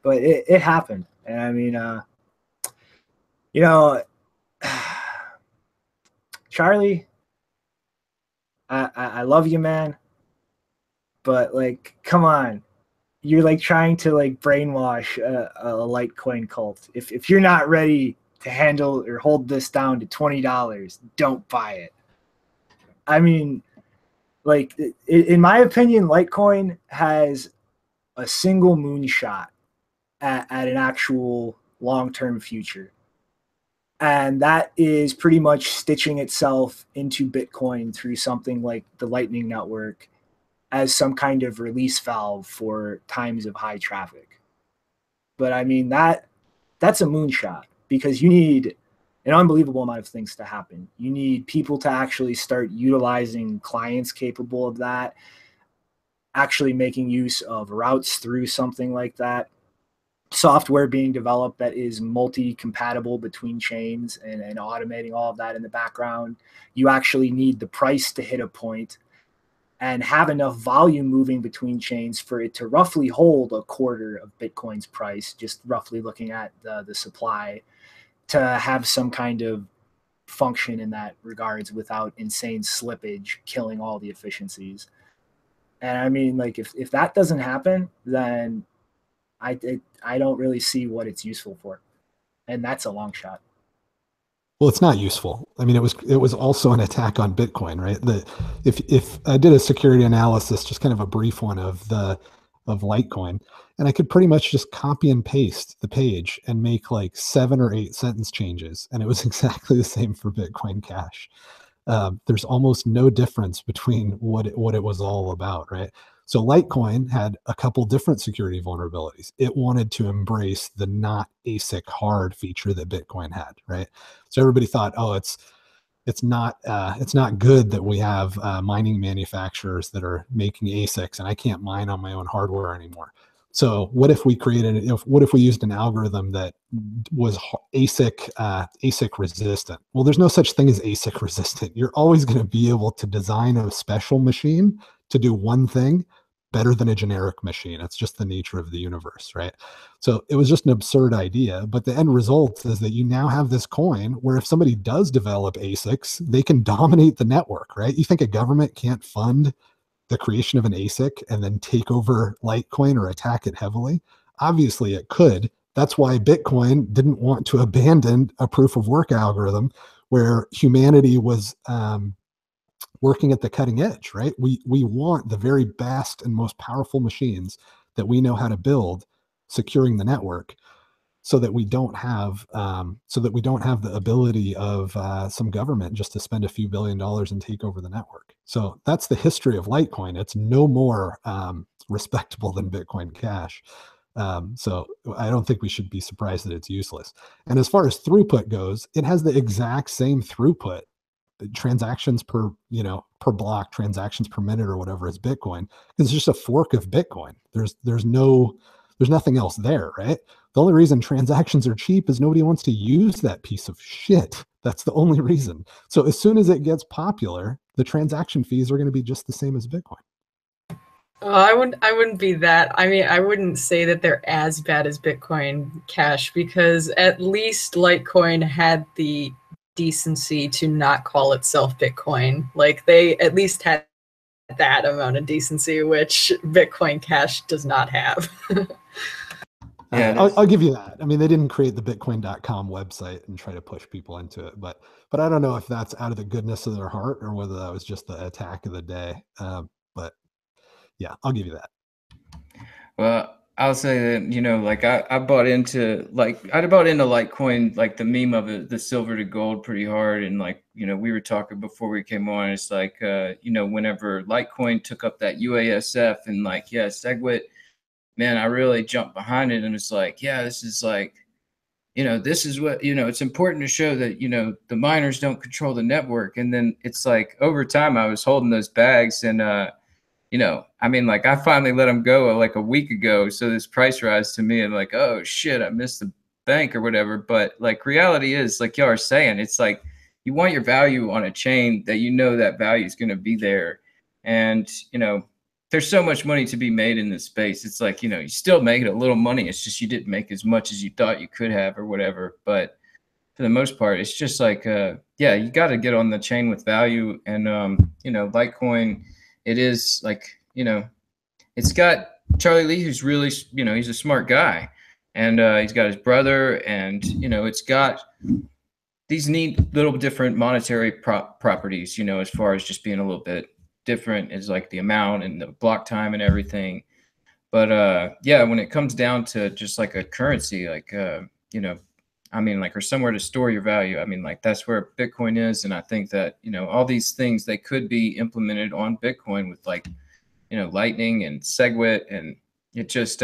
But it happened. And I mean, you know, Charlie, I love you, man. But, like, come on. You're, like, trying to, like, brainwash a Litecoin cult. If you're not ready to handle or hold this down to $20, don't buy it. I mean, like, in my opinion, Litecoin has a single moonshot at an actual long-term future. And that is pretty much stitching itself into Bitcoin through something like the Lightning Network as some kind of release valve for times of high traffic. But I mean, that's a moonshot, because you need an unbelievable amount of things to happen. You need people to actually start utilizing clients capable of that, actually making use of routes through something like that, software being developed that is multi-compatible between chains, and automating all of that in the background. You actually need the price to hit a point and have enough volume moving between chains for it to roughly hold a quarter of Bitcoin's price, just roughly looking at the supply, to have some kind of function in that regards without insane slippage killing all the efficiencies. And I mean, like, if that doesn't happen, then I don't really see what it's useful for. And that's a long shot. Well, it's not useful. I mean, it was also an attack on Bitcoin, right? If I did a security analysis, just kind of a brief one of Litecoin, and I could pretty much just copy and paste the page and make like 7 or 8 sentence changes, and it was exactly the same for Bitcoin Cash. There's almost no difference between what it was all about, right? So Litecoin had a couple different security vulnerabilities. It wanted to embrace the not ASIC hard feature that Bitcoin had, right? So everybody thought, oh, it's not good that we have mining manufacturers that are making ASICs, and I can't mine on my own hardware anymore. So what if we used an algorithm that was ASIC resistant? Well, there's no such thing as ASIC resistant. You're always going to be able to design a special machine to do one thing better than a generic machine. It's just the nature of the universe, right? So it was just an absurd idea, but the end result is that you now have this coin where if somebody does develop ASICs, they can dominate the network, right? You think a government can't fund the creation of an ASIC and then take over Litecoin or attack it heavily? Obviously it could. That's why Bitcoin didn't want to abandon a proof of work algorithm where humanity was working at the cutting edge, right? We want the very best and most powerful machines that we know how to build, securing the network, so that we don't have the ability of some government just to spend a few $1 billion and take over the network. So that's the history of Litecoin. It's no more respectable than Bitcoin Cash. So I don't think we should be surprised that it's useless. And as far as throughput goes, it has the exact same throughput, transactions per block, transactions per minute or whatever as Bitcoin. It's just a fork of Bitcoin. There's nothing else there, right? The only reason transactions are cheap is nobody wants to use that piece of shit. That's the only reason. So as soon as it gets popular, the transaction fees are going to be just the same as Bitcoin. I wouldn't be that. I mean, I wouldn't say that they're as bad as Bitcoin Cash, because at least Litecoin had the decency to not call itself Bitcoin. Like, they at least had that amount of decency, which Bitcoin Cash does not have. Yeah, I'll give you that. I mean, they didn't create the Bitcoin.com website and try to push people into it, but I don't know if that's out of the goodness of their heart or whether that was just the attack of the day. But yeah, I'll give you that. Well, I'll say that, like I bought into Litecoin, like the meme of it, the silver to gold, pretty hard. And like, we were talking before we came on, it's like, whenever Litecoin took up that UASF and like, yeah, SegWit, man, I really jumped behind it. And it's like, yeah, this is like, this is what, it's important to show that, the miners don't control the network. And then it's like, over time, I was holding those bags and, I mean, like I finally let them go like a week ago. So this price rise to me, and like, oh shit, I missed the bank or whatever. But like reality is, like y'all are saying, it's like you want your value on a chain that that value is going to be there. And, there's so much money to be made in this space. It's like, you still make a little money. It's just you didn't make as much as you thought you could have or whatever. But for the most part, it's just like, yeah, you got to get on the chain with value. And, Litecoin, it is like, it's got Charlie Lee, who's really, he's a smart guy, and he's got his brother, and, it's got these neat little different monetary properties, as far as just being a little bit different is like the amount and the block time and everything. But yeah, when it comes down to just like a currency, like, I mean, like, or somewhere to store your value. I mean, like, that's where Bitcoin is. And I think that, all these things, they could be implemented on Bitcoin with like, Lightning and SegWit. And it just,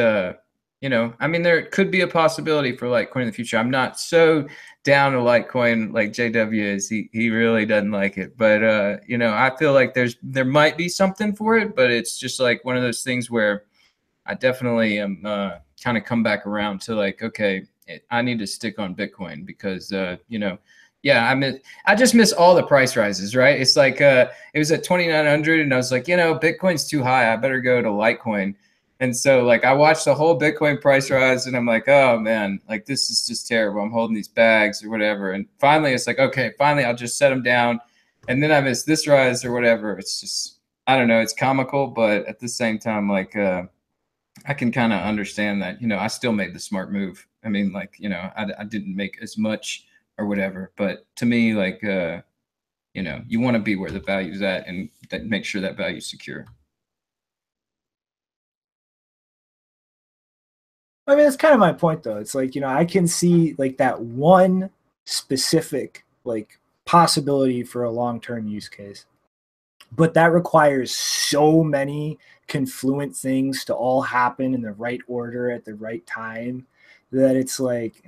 you know, I mean, there could be a possibility for Litecoin in the future. I'm not so down to Litecoin like JW is. He really doesn't like it, but you know, I feel like there might be something for it, but it's just like one of those things where I definitely am kind of come back around to like, okay, I need to stick on Bitcoin because you know, yeah, I just miss all the price rises, right? It's like it was at 2,900 and I was like, you know, Bitcoin's too high. I better go to Litecoin. And so like I watched the whole Bitcoin price rise and I'm like, oh man, like this is just terrible. I'm holding these bags or whatever. And finally it's like, okay, finally I'll just set them down. And then I miss this rise or whatever. It's just, I don't know, it's comical, but at the same time, like I can kind of understand that, you know, I still made the smart move. I mean, like, you know, I didn't make as much or whatever, but to me, like, you know, you want to be where the value's at and that make sure that value's secure. I mean, that's kind of my point, though. It's like, you know, I can see like that one specific like possibility for a long-term use case, but that requires so many confluent things to all happen in the right order at the right time that it's like,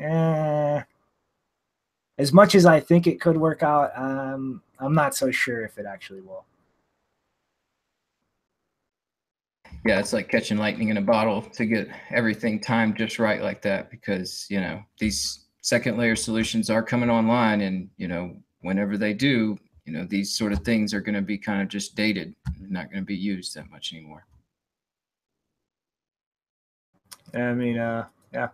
as much as I think it could work out, I'm not so sure if it actually will. Yeah, it's like catching lightning in a bottle to get everything timed just right like that, because, you know, these second layer solutions are coming online and, you know, whenever they do, you know, these sort of things are going to be kind of just dated, not going to be used that much anymore. I mean, yeah.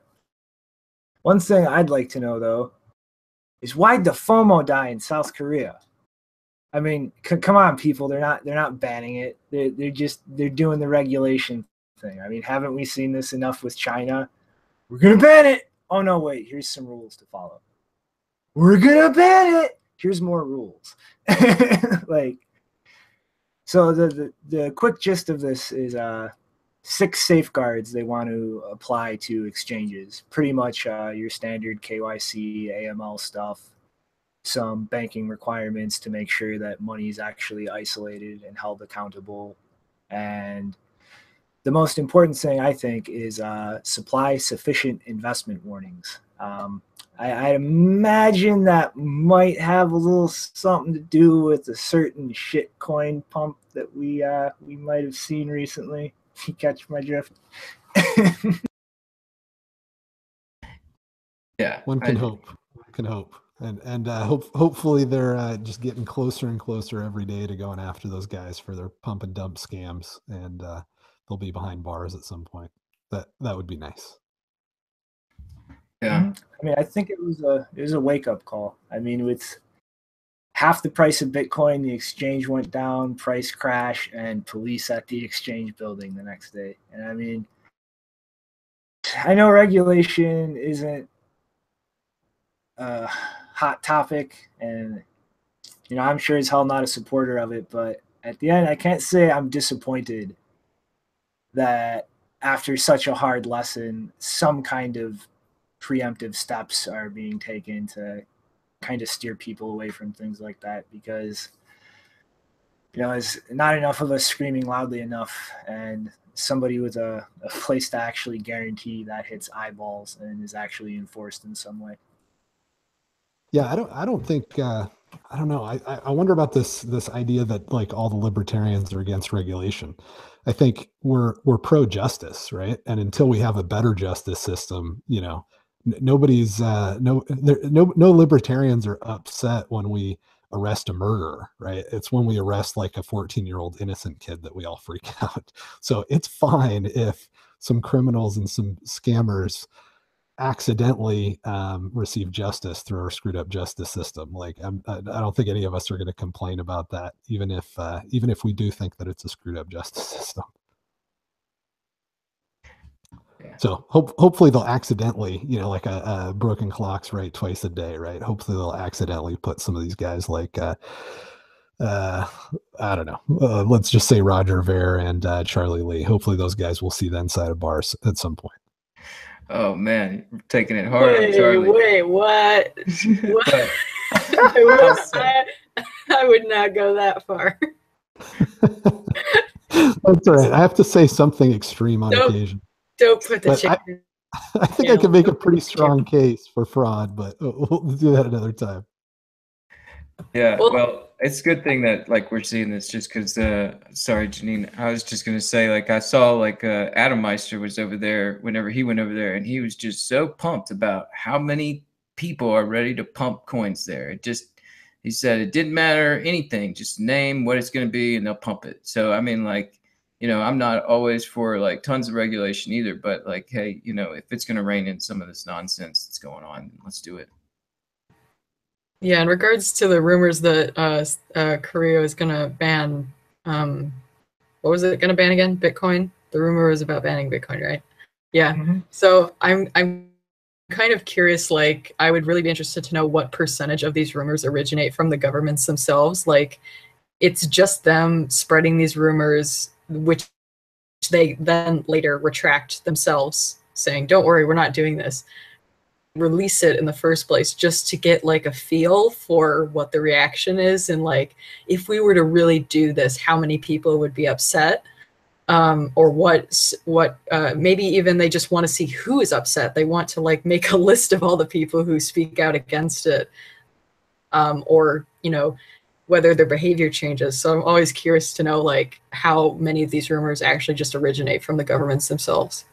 One thing I'd like to know, though, is why'd the FOMO die in South Korea? I mean, come on, people. They're not banning it. They're doing the regulation thing. I mean, haven't we seen this enough with China? We're going to ban it. Oh, no, wait. Here's some rules to follow. We're going to ban it. Here's more rules. Like, so the quick gist of this is 6 safeguards they want to apply to exchanges. Pretty much your standard KYC, AML stuff, some banking requirements to make sure that money is actually isolated and held accountable. And the most important thing, I think, is supply sufficient investment warnings. I imagine that might have a little something to do with a certain shitcoin pump that we might have seen recently. If you catch my drift. Yeah, One can hope. One can hope. And hopefully they're just getting closer and closer every day to going after those guys for their pump and dump scams, and they'll be behind bars at some point. That would be nice. Yeah. I mean, I think it was a wake up call. I mean, with half the price of Bitcoin, the exchange went down, price crash, and police at the exchange building the next day. And I mean, I know regulation isn't a hot topic, and you know, I'm sure as hell not a supporter of it, but at the end, I can't say I'm disappointed that after such a hard lesson, some kind of preemptive steps are being taken to kind of steer people away from things like that, because you know, there's not enough of us screaming loudly enough, and somebody with a place to actually guarantee that hits eyeballs and is actually enforced in some way. Yeah, I don't think I don't know. I wonder about this idea that like all the libertarians are against regulation. I think we're pro justice, right? And until we have a better justice system, you know, nobody's no libertarians are upset when we arrest a murderer, right? It's when we arrest like a 14-year-old innocent kid that we all freak out. So it's fine if some criminals and some scammers accidentally receive justice through our screwed up justice system. Like I don't think any of us are going to complain about that, even if we do think that it's a screwed up justice system. Yeah. So hopefully they'll accidentally, you know, like a broken clock's right twice a day, right? Hopefully they'll accidentally put some of these guys like I don't know. Let's just say Roger Ver and Charlie Lee. Hopefully those guys will see the inside of bars at some point. Oh man, you're taking it hard on Charlie. Wait, what? What? I would not go that far. That's all right. I have to say something extreme on occasion. Don't put the But chicken. I think I can make a pretty strong case for fraud, but we'll do that another time. Yeah, Well- well, it's a good thing that like we're seeing this just because sorry, Janine, I was just gonna say like I saw like Adam Meister was over there whenever he went over there, and he was just so pumped about how many people are ready to pump coins there. It just he said it didn't matter anything, just name what it's gonna be and they'll pump it. So I mean like, you know, I'm not always for like tons of regulation either, but like, hey, you know, if it's gonna rein in some of this nonsense that's going on, let's do it. Yeah, in regards to the rumors that Korea is going to ban, what was it going to ban again? Bitcoin? The rumor was about banning Bitcoin, right? Yeah. Mm-hmm. So I'm kind of curious, like, I would really be interested to know what percentage of these rumors originate from the governments themselves. Like, it's just them spreading these rumors, which they then later retract themselves, saying, don't worry, we're not doing this. Release it in the first place just to get like a feel for what the reaction is, and like if we were to really do this, how many people would be upset, or what maybe even they just want to see who is upset. They want to like make a list of all the people who speak out against it, or you know, whether their behavior changes. So I'm always curious to know like how many of these rumors actually just originate from the governments themselves.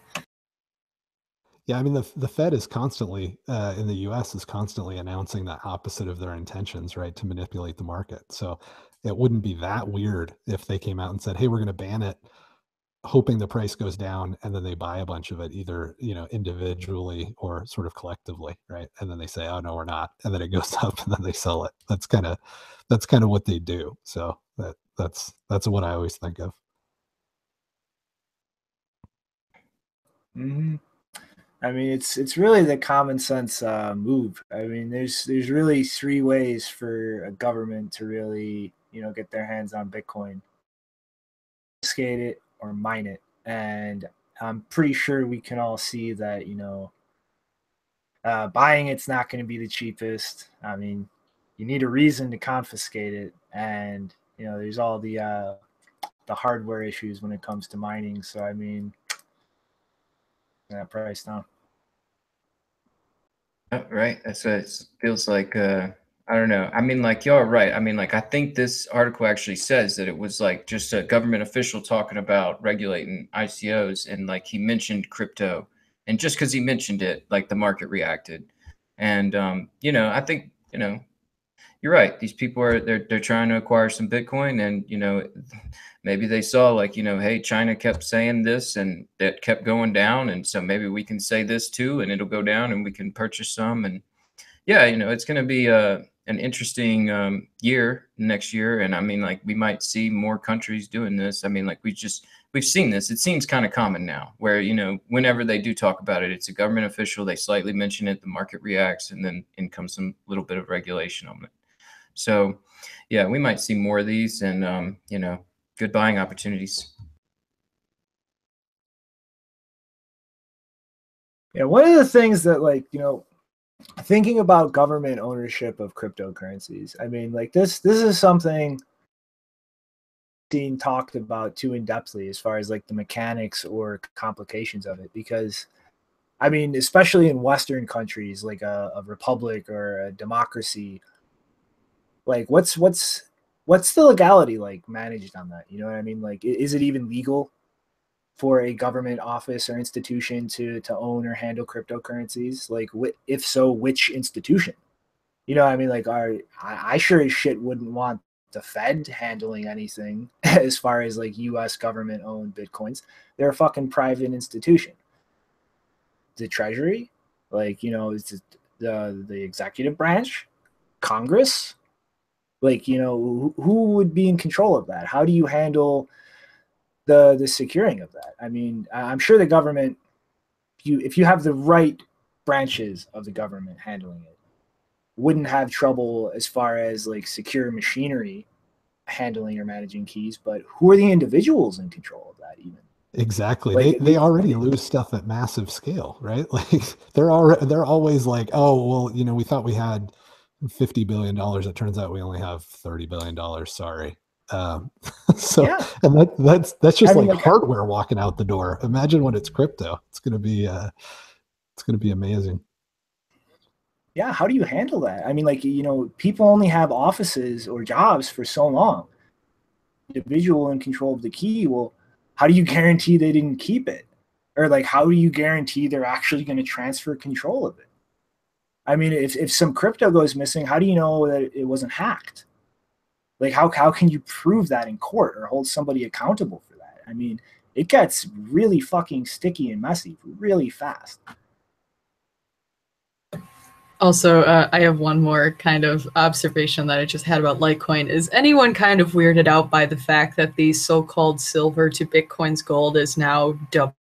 Yeah, I mean, the Fed is constantly, in the US, is constantly announcing the opposite of their intentions, right, to manipulate the market. So it wouldn't be that weird if they came out and said, hey, we're going to ban it, hoping the price goes down, and then they buy a bunch of it, either, you know, individually or sort of collectively, right? And then they say, oh, no, we're not. And then it goes up and then they sell it. That's kind of what they do. So that's what I always think of. Mm-hmm. I mean, it's really the common sense move. I mean, there's really three ways for a government to really, you know, get their hands on Bitcoin: skate it or mine it. And I'm pretty sure we can all see that, you know, buying it's not going to be the cheapest. I mean, you need a reason to confiscate it, and you know, there's all the hardware issues when it comes to mining. So I mean, that price down. Oh, right. That's what it feels like. I don't know. I mean, like, you're right. I mean, like, I think this article actually says that it was like just a government official talking about regulating ICOs, and like he mentioned crypto, and just because he mentioned it, like the market reacted. And you know, I think, you know, you're right. These people are they're trying to acquire some Bitcoin, and you know, maybe they saw like, you know, hey, China kept saying this and that kept going down, and so maybe we can say this too, and it'll go down, and we can purchase some. And yeah, you know, it's going to be an interesting year next year, and I mean, like we might see more countries doing this. I mean, like we've seen this. It seems kind of common now, where you know, whenever they do talk about it, it's a government official. They slightly mention it, the market reacts, and then in comes some little bit of regulation on it. So, yeah, we might see more of these, and you know, good buying opportunities. Yeah, one of the things that, like, you know, thinking about government ownership of cryptocurrencies, I mean, like this is something being talked about too in depthly as far as like the mechanics or complications of it, because I mean, especially in Western countries like a republic or a democracy, like what's the legality like managed on that? You know what I mean? Like, is it even legal for a government office or institution to own or handle cryptocurrencies? Like, if so, which institution? You know what I mean? Like, I sure as shit wouldn't want the Fed handling anything as far as like U.S. government owned Bitcoins. They're a fucking private institution. The Treasury, like, you know, it's the executive branch, Congress. Like, you know, who would be in control of that? How do you handle the securing of that? I mean, I'm sure the government, if you have the right branches of the government handling it, wouldn't have trouble as far as like secure machinery handling or managing keys. But who are the individuals in control of that even? Exactly. Like, They already lose stuff at massive scale, right? Like they're always like, oh, well, you know, we thought we had $50 billion. It turns out we only have $30 billion. Sorry. So, Yeah. and that's just I mean, like like, hardware walking out the door. Imagine when it's crypto. It's gonna be amazing. yeah, how do you handle that? I mean, like, people only have offices or jobs for so long. Individual in control of the key. Well, how do you guarantee they didn't keep it? Or like, how do you guarantee they're actually going to transfer control of it? I mean, if some crypto goes missing, how do you know that it wasn't hacked? Like, how can you prove that in court or hold somebody accountable for that? I mean, it gets really fucking sticky and messy really fast. Also, I have one more kind of observation that I just had about Litecoin. Is anyone kind of weirded out by the fact that the so-called silver to Bitcoin's gold is now double,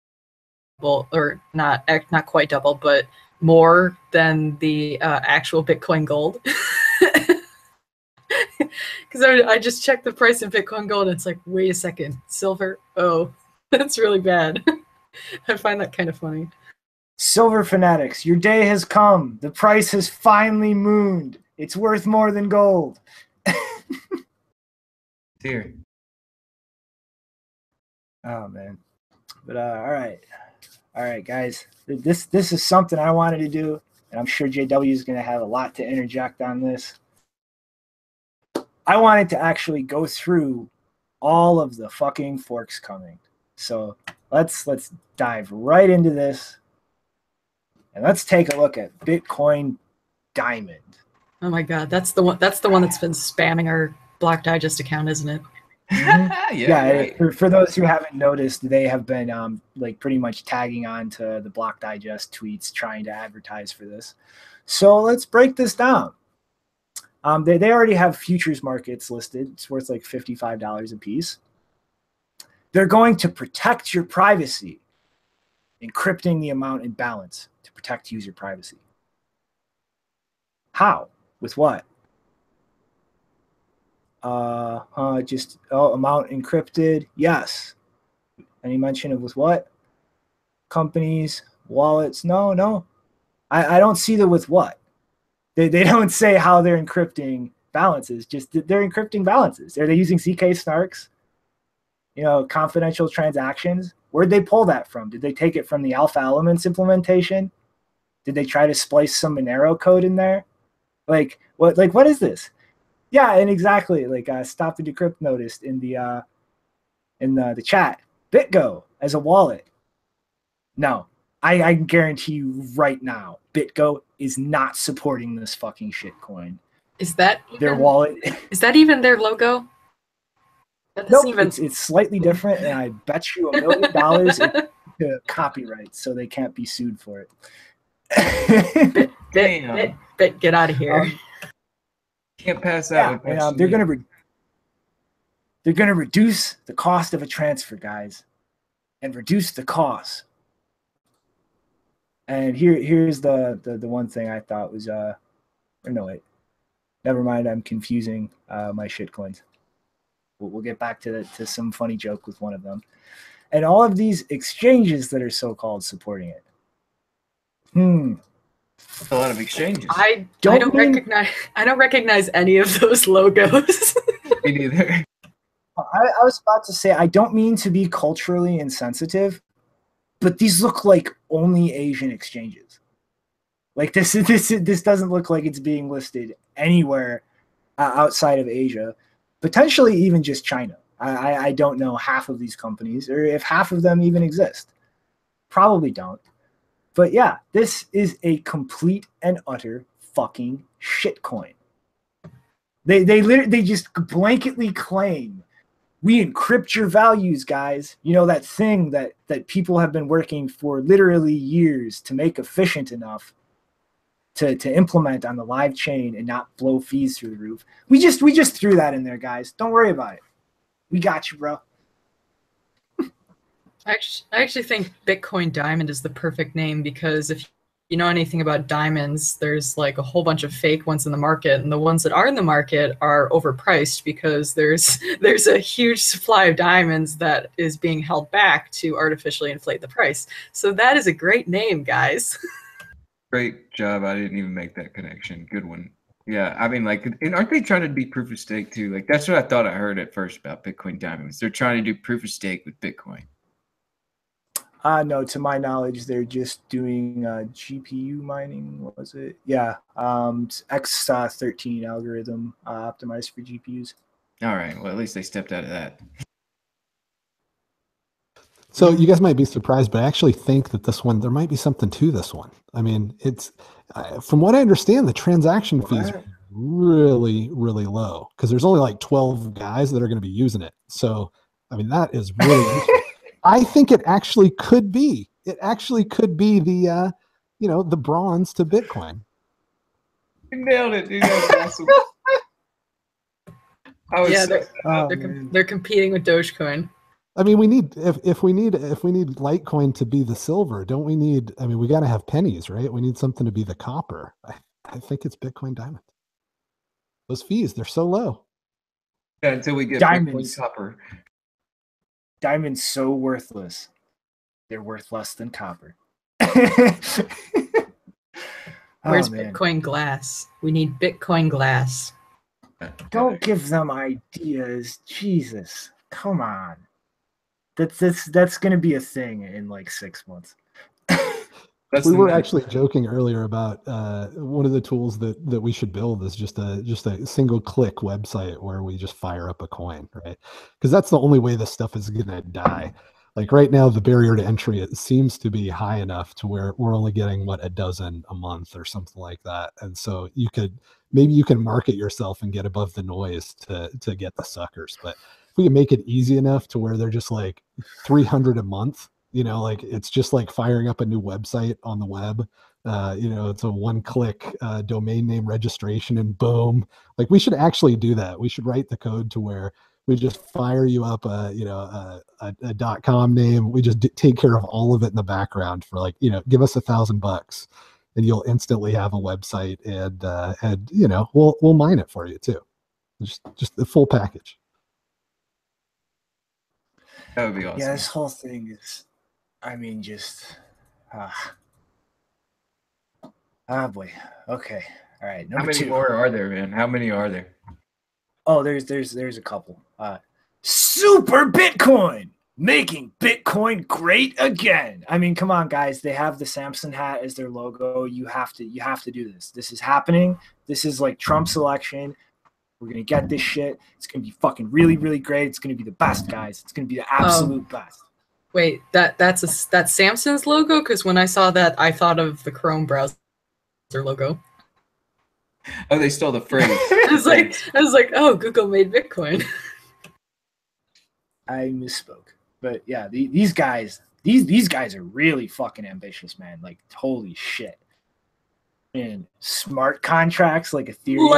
or not quite double, but more than the actual Bitcoin gold? Because I just checked the price of Bitcoin gold, and it's like, wait a second, silver? Oh, that's really bad. I find that kind of funny. Silver fanatics, your day has come. The price has finally mooned. It's worth more than gold. Here. Oh man. But all right, guys. This is something I wanted to do, and I'm sure JW is going to have a lot to interject on this. I wanted to actually go through all of the fucking forks coming. So let's dive right into this. And let's take a look at Bitcoin Diamond. Oh my god, that's the one that's been spamming our Block Digest account, isn't it? Mm-hmm. Yeah. Right. For those who haven't noticed, they have been like pretty much tagging on to the Block Digest tweets trying to advertise for this. So let's break this down. They already have futures markets listed. It's worth like $55 a piece. They're going to protect your privacy, encrypting the amount in balance to protect user privacy. How? With what? Amount encrypted. Yes. Any mention of with what? Companies, wallets. No. I don't see the with what. They don't say how they're encrypting balances. Just they're encrypting balances. Are they using CK snarks? Confidential transactions. Where'd they pull that from? Did they take it from the Alpha Elements implementation? Did they try to splice some Monero code in there? Like what is this? Yeah, and exactly, like Stop the Decrypt noticed in the chat. BitGo as a wallet. No, I guarantee you right now, BitGo is not supporting this fucking shitcoin. Is that their wallet? Is that even their logo? Nope, it's slightly different, and I bet you $1 million to copyright, so they can't be sued for it. Bit, get out of here. Can't pass that. Yeah, and they're gonna reduce the cost of a transfer, guys, and reduce the cost. And here's the one thing I thought was or no wait, never mind. I'm confusing my shitcoins. We'll get back to some funny joke with one of them, and all of these exchanges that are so-called supporting it. A lot of exchanges. I don't recognize any of those logos. Me neither. I was about to say I don't mean to be culturally insensitive, but these look like only Asian exchanges. Like this doesn't look like it's being listed anywhere outside of Asia, potentially even just China. I don't know half of these companies, or if half of them even exist. Probably don't. But yeah, this is a complete and utter fucking shitcoin. They just blanketly claim, we encrypt your values, guys. That thing that people have been working for literally years to make efficient enough to implement on the live chain and not blow fees through the roof. We just threw that in there, guys. Don't worry about it. We got you, bro. I actually think Bitcoin Diamond is the perfect name, because if you know anything about diamonds, there's like a whole bunch of fake ones in the market, and the ones that are in the market are overpriced because there's a huge supply of diamonds that is being held back to artificially inflate the price. So that is a great name, guys. Great job. I didn't even make that connection. Good one. Yeah, I mean, like, and aren't they trying to be proof of stake too? Like, that's what I thought I heard at first about Bitcoin diamonds. They're trying to do proof of stake with Bitcoin. No, to my knowledge, they're just doing GPU mining. What was it? Yeah, X13 algorithm optimized for GPUs. All right. Well, at least they stepped out of that. So you guys might be surprised, but I actually think that this one, there might be something to this one. I mean, it's from what I understand, the transaction fees are really, really low because there's only like 12 guys that are going to be using it. So, I mean, that is really, I think it actually could be. It actually could be the, the bronze to Bitcoin. You nailed it, dude. That's awesome. Yeah, they're competing with Dogecoin. I mean, we need if we need Litecoin to be the silver, don't we need? I mean, we got to have pennies, right? We need something to be the copper. I think it's Bitcoin Diamond. Those fees, they're so low. Yeah, until we get Diamonds. Bitcoin copper. Diamonds so worthless. They're worth less than copper. Where's Bitcoin glass? We need Bitcoin glass. Don't give them ideas. Jesus. Come on. That's going to be a thing in like 6 months. We were actually joking earlier about one of the tools that we should build is just a single click website where we just fire up a coin, right? Because that's the only way this stuff is going to die. Like right now, the barrier to entry, it seems to be high enough to where we're only getting a dozen a month or something like that. And so maybe you can market yourself and get above the noise to get the suckers. But if we can make it easy enough to where they're just like 300 a month, like it's just like firing up a new website on the web. It's a one-click domain name registration and boom. Like we should actually do that. We should write the code to where we just fire you up a .com name. We just take care of all of it in the background for give us $1,000 and you'll instantly have a website and we'll mine it for you too. Just the full package. That would be awesome. Yeah, this whole thing is, I mean, just, boy. Okay. All right. How many more are there, man? How many are there? Oh, there's a couple. Super Bitcoin, making Bitcoin great again. I mean, come on, guys. They have the Samson hat as their logo. You have to do this. This is happening. This is like Trump's election. We're gonna get this shit. It's gonna be fucking really, really great. It's gonna be the best, guys. It's gonna be the absolute best. Wait, that's Samsung's logo? Because when I saw that, I thought of the Chrome browser logo. Oh, they stole the phrase. I was like, oh, Google made Bitcoin. I misspoke, but yeah, these guys are really fucking ambitious, man. Like, holy shit. And smart contracts like Ethereum.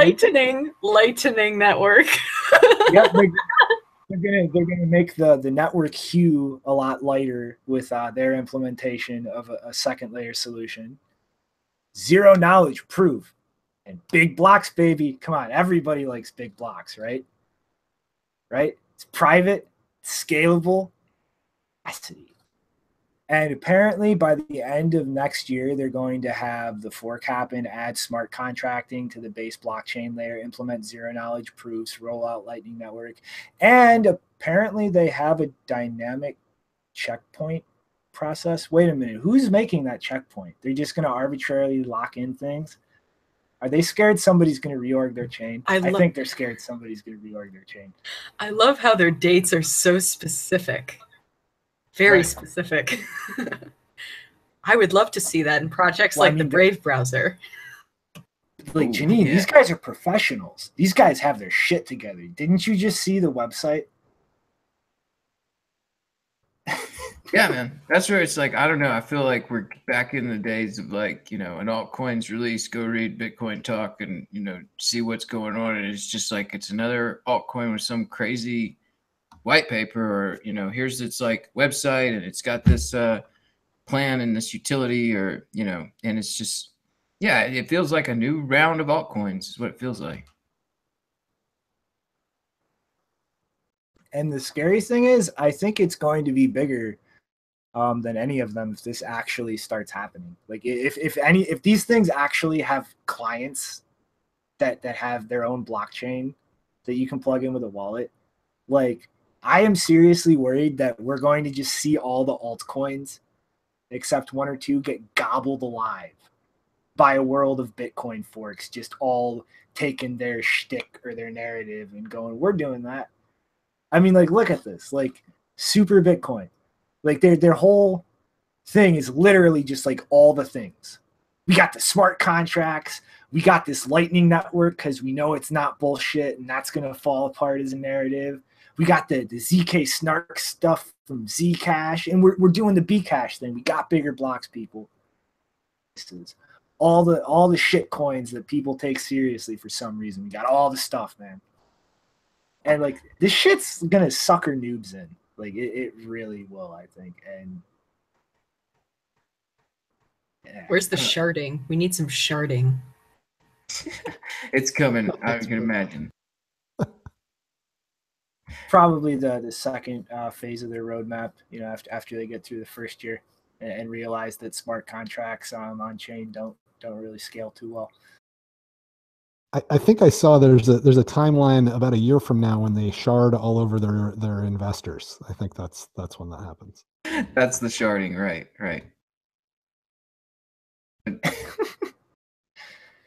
Lightning network. Yep, they're gonna make the network hue a lot lighter with their implementation of a second layer solution. Zero knowledge proof and big blocks, baby. Come on, everybody likes big blocks, right? Right? It's private, it's scalable. And apparently by the end of next year, they're going to have the fork happen, add smart contracting to the base blockchain layer, implement zero knowledge proofs, roll out Lightning Network. And apparently they have a dynamic checkpoint process. Wait a minute, who's making that checkpoint? They're just going to arbitrarily lock in things? Are they scared somebody's going to reorg their chain? I think they're scared somebody's going to reorg their chain. I love how their dates are so specific. Very specific. I would love to see that in projects like the Brave browser. Like, Janine, these guys are professionals. These guys have their shit together. Didn't you just see the website? Yeah, man. That's where it's like, I don't know. I feel like we're back in the days of like, an altcoins release, go read Bitcoin talk and, see what's going on. And it's just like, it's another altcoin with some crazy white paper or, here's its like website and it's got this plan and this utility or, and it's just, yeah, it feels like a new round of altcoins is what it feels like. And the scary thing is, I think it's going to be bigger than any of them if this actually starts happening. Like if these things actually have clients that have their own blockchain that you can plug in with a wallet. Like, I am seriously worried that we're going to just see all the altcoins, except one or two, get gobbled alive by a world of Bitcoin forks, just all taking their shtick or their narrative and going, we're doing that. I mean, like, look at this, like Super Bitcoin, like their whole thing is literally just like all the things. We got the smart contracts. We got this Lightning Network because we know it's not bullshit and that's going to fall apart as a narrative. We got the ZK Snark stuff from Zcash, and we're doing the Bcash thing. We got bigger blocks, people. All the shit coins that people take seriously for some reason. We got all the stuff, man. And like, this shit's gonna sucker noobs in. Like, it really will, I think. And yeah. Where's the sharding? We need some sharding. It's coming, I can imagine. Probably the second phase of their roadmap, you know, after they get through the first year and realize that smart contracts on chain don't really scale too well. I think I saw there's a timeline about a year from now when they shard all over their investors. I think that's when that happens. That's the sharding, right.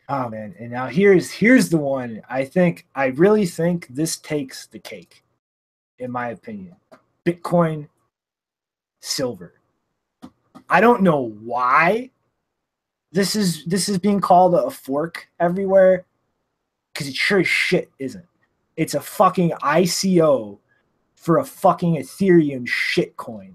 Oh man, and now here's the one. I really think this takes the cake, in my opinion. Bitcoin silver. I don't know why this is being called a fork everywhere, because it sure as shit isn't. It's a fucking ICO for a fucking Ethereum shitcoin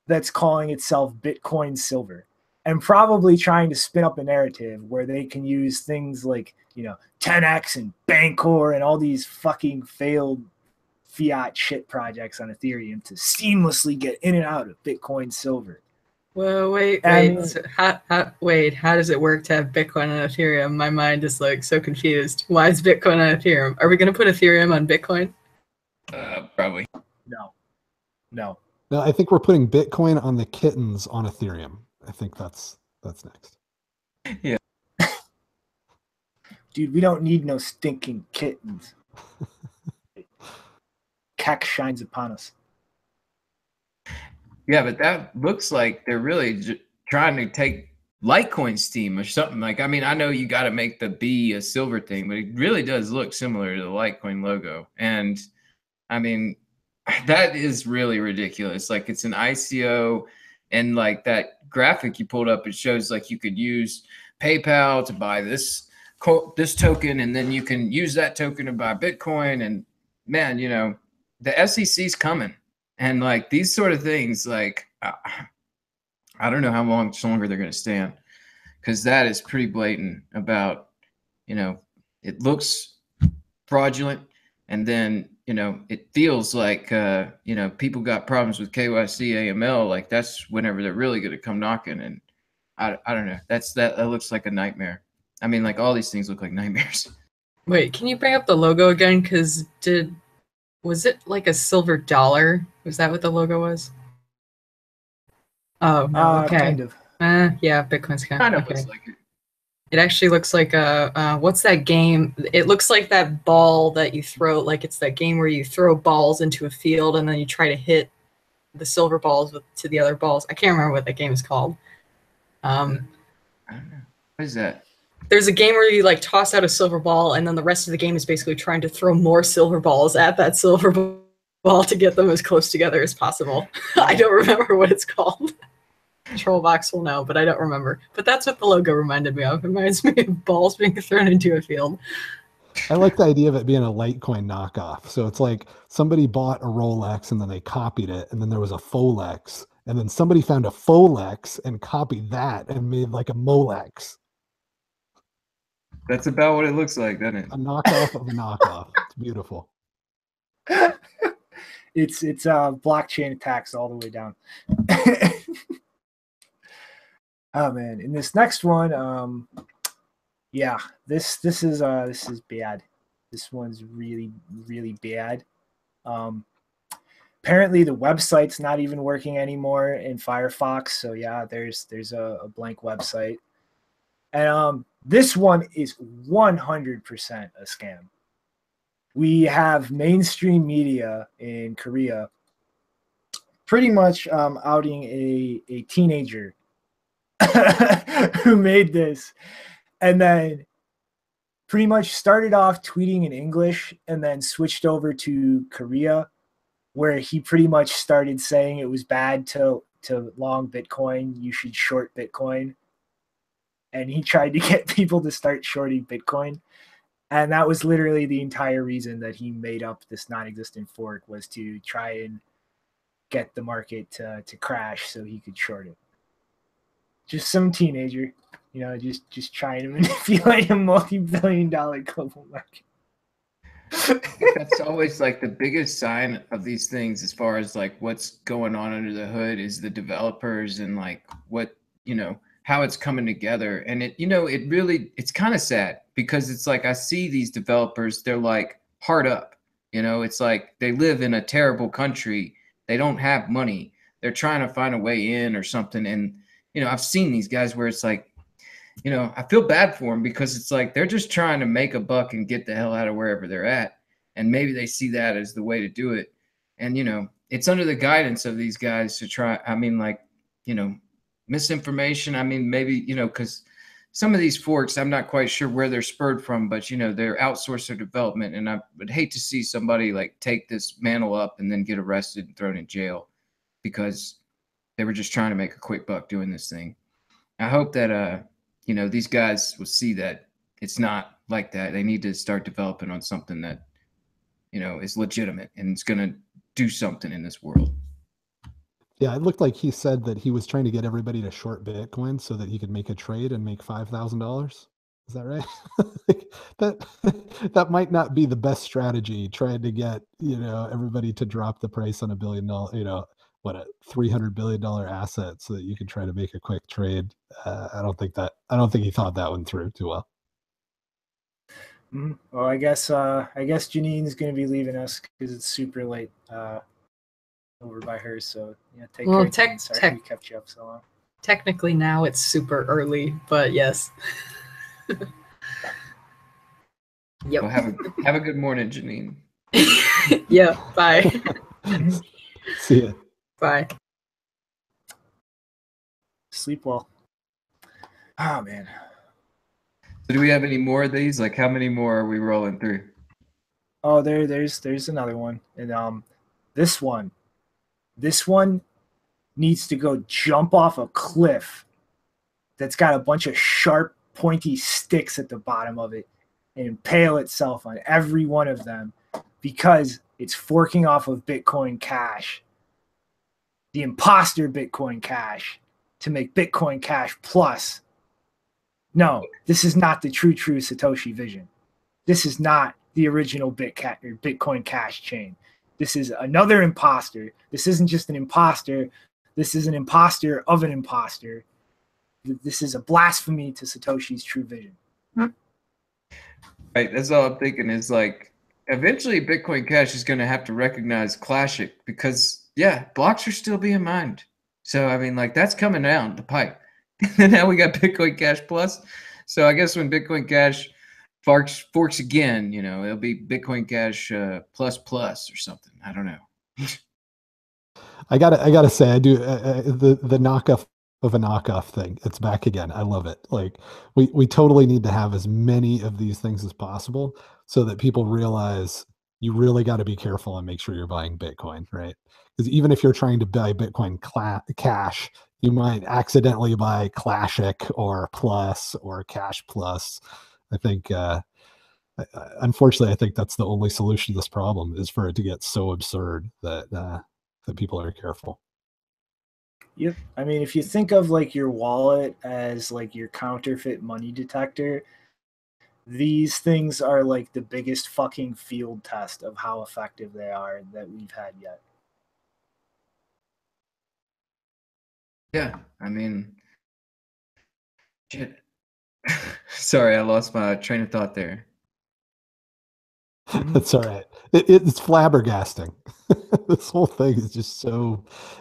that's calling itself Bitcoin silver, and probably trying to spin up a narrative where they can use things like, you know, 10x and Bancor and all these fucking failed fiat shit projects on Ethereum to seamlessly get in and out of Bitcoin silver. Well, wait. So how does it work to have Bitcoin on Ethereum? My mind is like so confused. Why is Bitcoin on Ethereum? Are we going to put Ethereum on Bitcoin? Probably. No. No, I think we're putting Bitcoin on the kittens on Ethereum. I think that's next. Yeah. Dude, we don't need no stinking kittens. Cack shines upon us. Yeah, but that looks like they're really trying to take Litecoin's theme or something. Like, I mean, I know you got to make the B a silver thing, but it really does look similar to the Litecoin logo. And I mean, that is really ridiculous. Like, it's an ICO, and like that graphic you pulled up, it shows like you could use PayPal to buy this token, and then you can use that token to buy Bitcoin. And man, you know, the SEC's coming. And like these sort of things, like, I don't know how much longer they're going to stand, because that is pretty blatant about, you know, it looks fraudulent. And then, you know, it feels like, you know, people got problems with KYC, AML. Like, that's whenever they're really going to come knocking. And I don't know. That looks like a nightmare. I mean, like, all these things look like nightmares. Wait, can you bring up the logo again? Because was it like a silver dollar? Was that what the logo was? Oh, no, okay. Kind of. Yeah, Bitcoin's Kind of okay. looks like it. It actually looks like a, what's that game? It looks like that ball that you throw, like it's that game where you throw balls into a field and then you try to hit the silver balls to the other balls. I can't remember what that game is called. I don't know. What is that? There's a game where you like toss out a silver ball and then the rest of the game is basically trying to throw more silver balls at that silver ball to get them as close together as possible. I don't remember what it's called. Trollbox will know, but I don't remember. But that's what the logo reminded me of. It reminds me of balls being thrown into a field. I like the idea of it being a Litecoin knockoff. So it's like somebody bought a Rolex and then they copied it, and then there was a Folex, and then somebody found a Folex and copied that and made like a Molex. That's about what it looks like, doesn't it? A knockoff of a knockoff. It's beautiful. It's blockchain attacks all the way down. Oh man, in this next one, yeah, this is bad. This one's really bad. Apparently the website's not even working anymore in Firefox. So yeah, there's a blank website. And This one is 100% a scam. We have mainstream media in Korea pretty much outing a teenager who made this, and then pretty much started off tweeting in English and then switched over to Korea, where he pretty much started saying it was bad to long Bitcoin, you should short Bitcoin. And he tried to get people to start shorting Bitcoin. And that was literally the entire reason that he made up this non-existent fork, was to try and get the market to crash so he could short it. Just some teenager, you know, just trying to manipulate a multi-billion-dollar global market. That's always like the biggest sign of these things, as far as like what's going on under the hood, is the developers and like what, you know, how it's coming together. And it, you know, it really, it's kind of sad, because it's like I see these developers, they're like hard up, you know, it's like they live in a terrible country, they don't have money, they're trying to find a way in or something. And you know, I've seen these guys where it's like, you know, I feel bad for them, because it's like they're just trying to make a buck and get the hell out of wherever they're at. And maybe they see that as the way to do it. And, you know, it's under the guidance of these guys to try, I mean, like, you know, misinformation. I mean, maybe, you know, because some of these forks, I'm not quite sure where they're spurred from, but, you know, they're outsourced their development. And I would hate to see somebody like take this mantle up and then get arrested and thrown in jail because they were just trying to make a quick buck doing this thing. I hope that, you know, these guys will see that it's not like that. They need to start developing on something that, you know, is legitimate and it's going to do something in this world. Yeah, it looked like he said that he was trying to get everybody to short Bitcoin so that he could make a trade and make $5,000. Is that right? Like, that might not be the best strategy, trying to get, you know, everybody to drop the price on $1 billion, you know, what, a $300 billion asset, so that you can try to make a quick trade. I don't think he thought that one through too well. Well, I guess Janine's going to be leaving us because it's super late over by her. So yeah, take care. Sorry we kept you up so long. Technically now it's super early, but yes. Yep. Well, have a good morning, Janine. Yeah. Bye. See ya. Bye. Sleep well. Oh man. So do we have any more of these? Like, how many more are we rolling through? Oh, there's another one, and this one needs to go jump off a cliff that's got a bunch of sharp, pointy sticks at the bottom of it and impale itself on every one of them because it's forking off of Bitcoin Cash, the imposter Bitcoin Cash, to make Bitcoin Cash Plus. No, this is not the true Satoshi vision. This is not the original Bitcoin Cash chain. This is another imposter. This isn't just an imposter. This is an imposter of an imposter. This is a blasphemy to Satoshi's true vision. Right. That's all I'm thinking is like, eventually Bitcoin Cash is going to have to recognize Classic because, yeah, blocks are still being mined. So, I mean, like, that's coming down the pipe. And now we got Bitcoin Cash Plus. So I guess when Bitcoin Cash forks again, you know, it'll be Bitcoin Cash plus or something. I don't know. I gotta say, I do the knockoff of a knockoff thing. It's back again. I love it. Like we totally need to have as many of these things as possible so that people realize you really got to be careful and make sure you're buying Bitcoin, right? Because even if you're trying to buy Bitcoin Cash, you might accidentally buy Classic or Plus or Cash Plus. I think, unfortunately, I think that's the only solution to this problem, is for it to get so absurd that that people are careful. Yep. I mean, if you think of like your wallet as like your counterfeit money detector, these things are like the biggest fucking field test of how effective they are that we've had yet. Yeah, I mean, shit. Sorry, I lost my train of thought there. That's all right. It's flabbergasting. This whole thing is just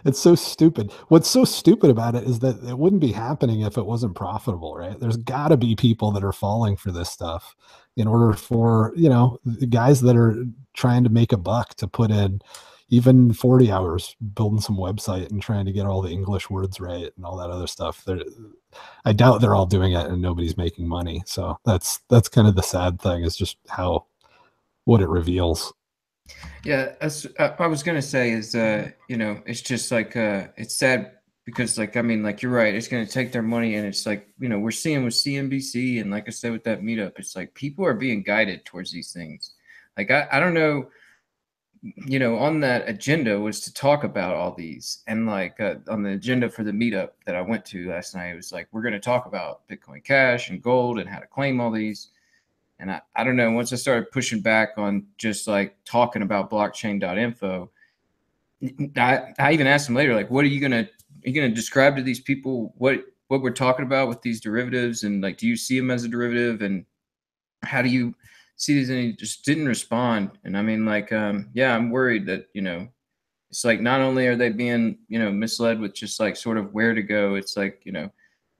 it's so stupid. What's so stupid about it is that it wouldn't be happening if it wasn't profitable, right? There's got to be people that are falling for this stuff in order for, the guys that are trying to make a buck to put in even 40 hours building some website and trying to get all the English words right and all that other stuff. I doubt they're all doing it and nobody's making money. So that's kind of the sad thing, is just what it reveals. Yeah, I was gonna say is it's just like it's sad because like you're right, it's gonna take their money, and it's like we're seeing with CNBC, and like I said with that meetup, it's like people are being guided towards these things. Like I don't know, on that agenda was to talk about all these, and like on the agenda for the meetup that I went to last night, it was like we're gonna talk about Bitcoin Cash and gold and how to claim all these. And I don't know, once I started pushing back on just like talking about blockchain.info, I even asked them later, like, what are you gonna describe to these people what we're talking about with these derivatives, and like, do you see them as a derivative, and how do you see these? And he just didn't respond. And I mean, like, yeah, I'm worried that it's like not only are they being misled with just like sort of where to go, it's like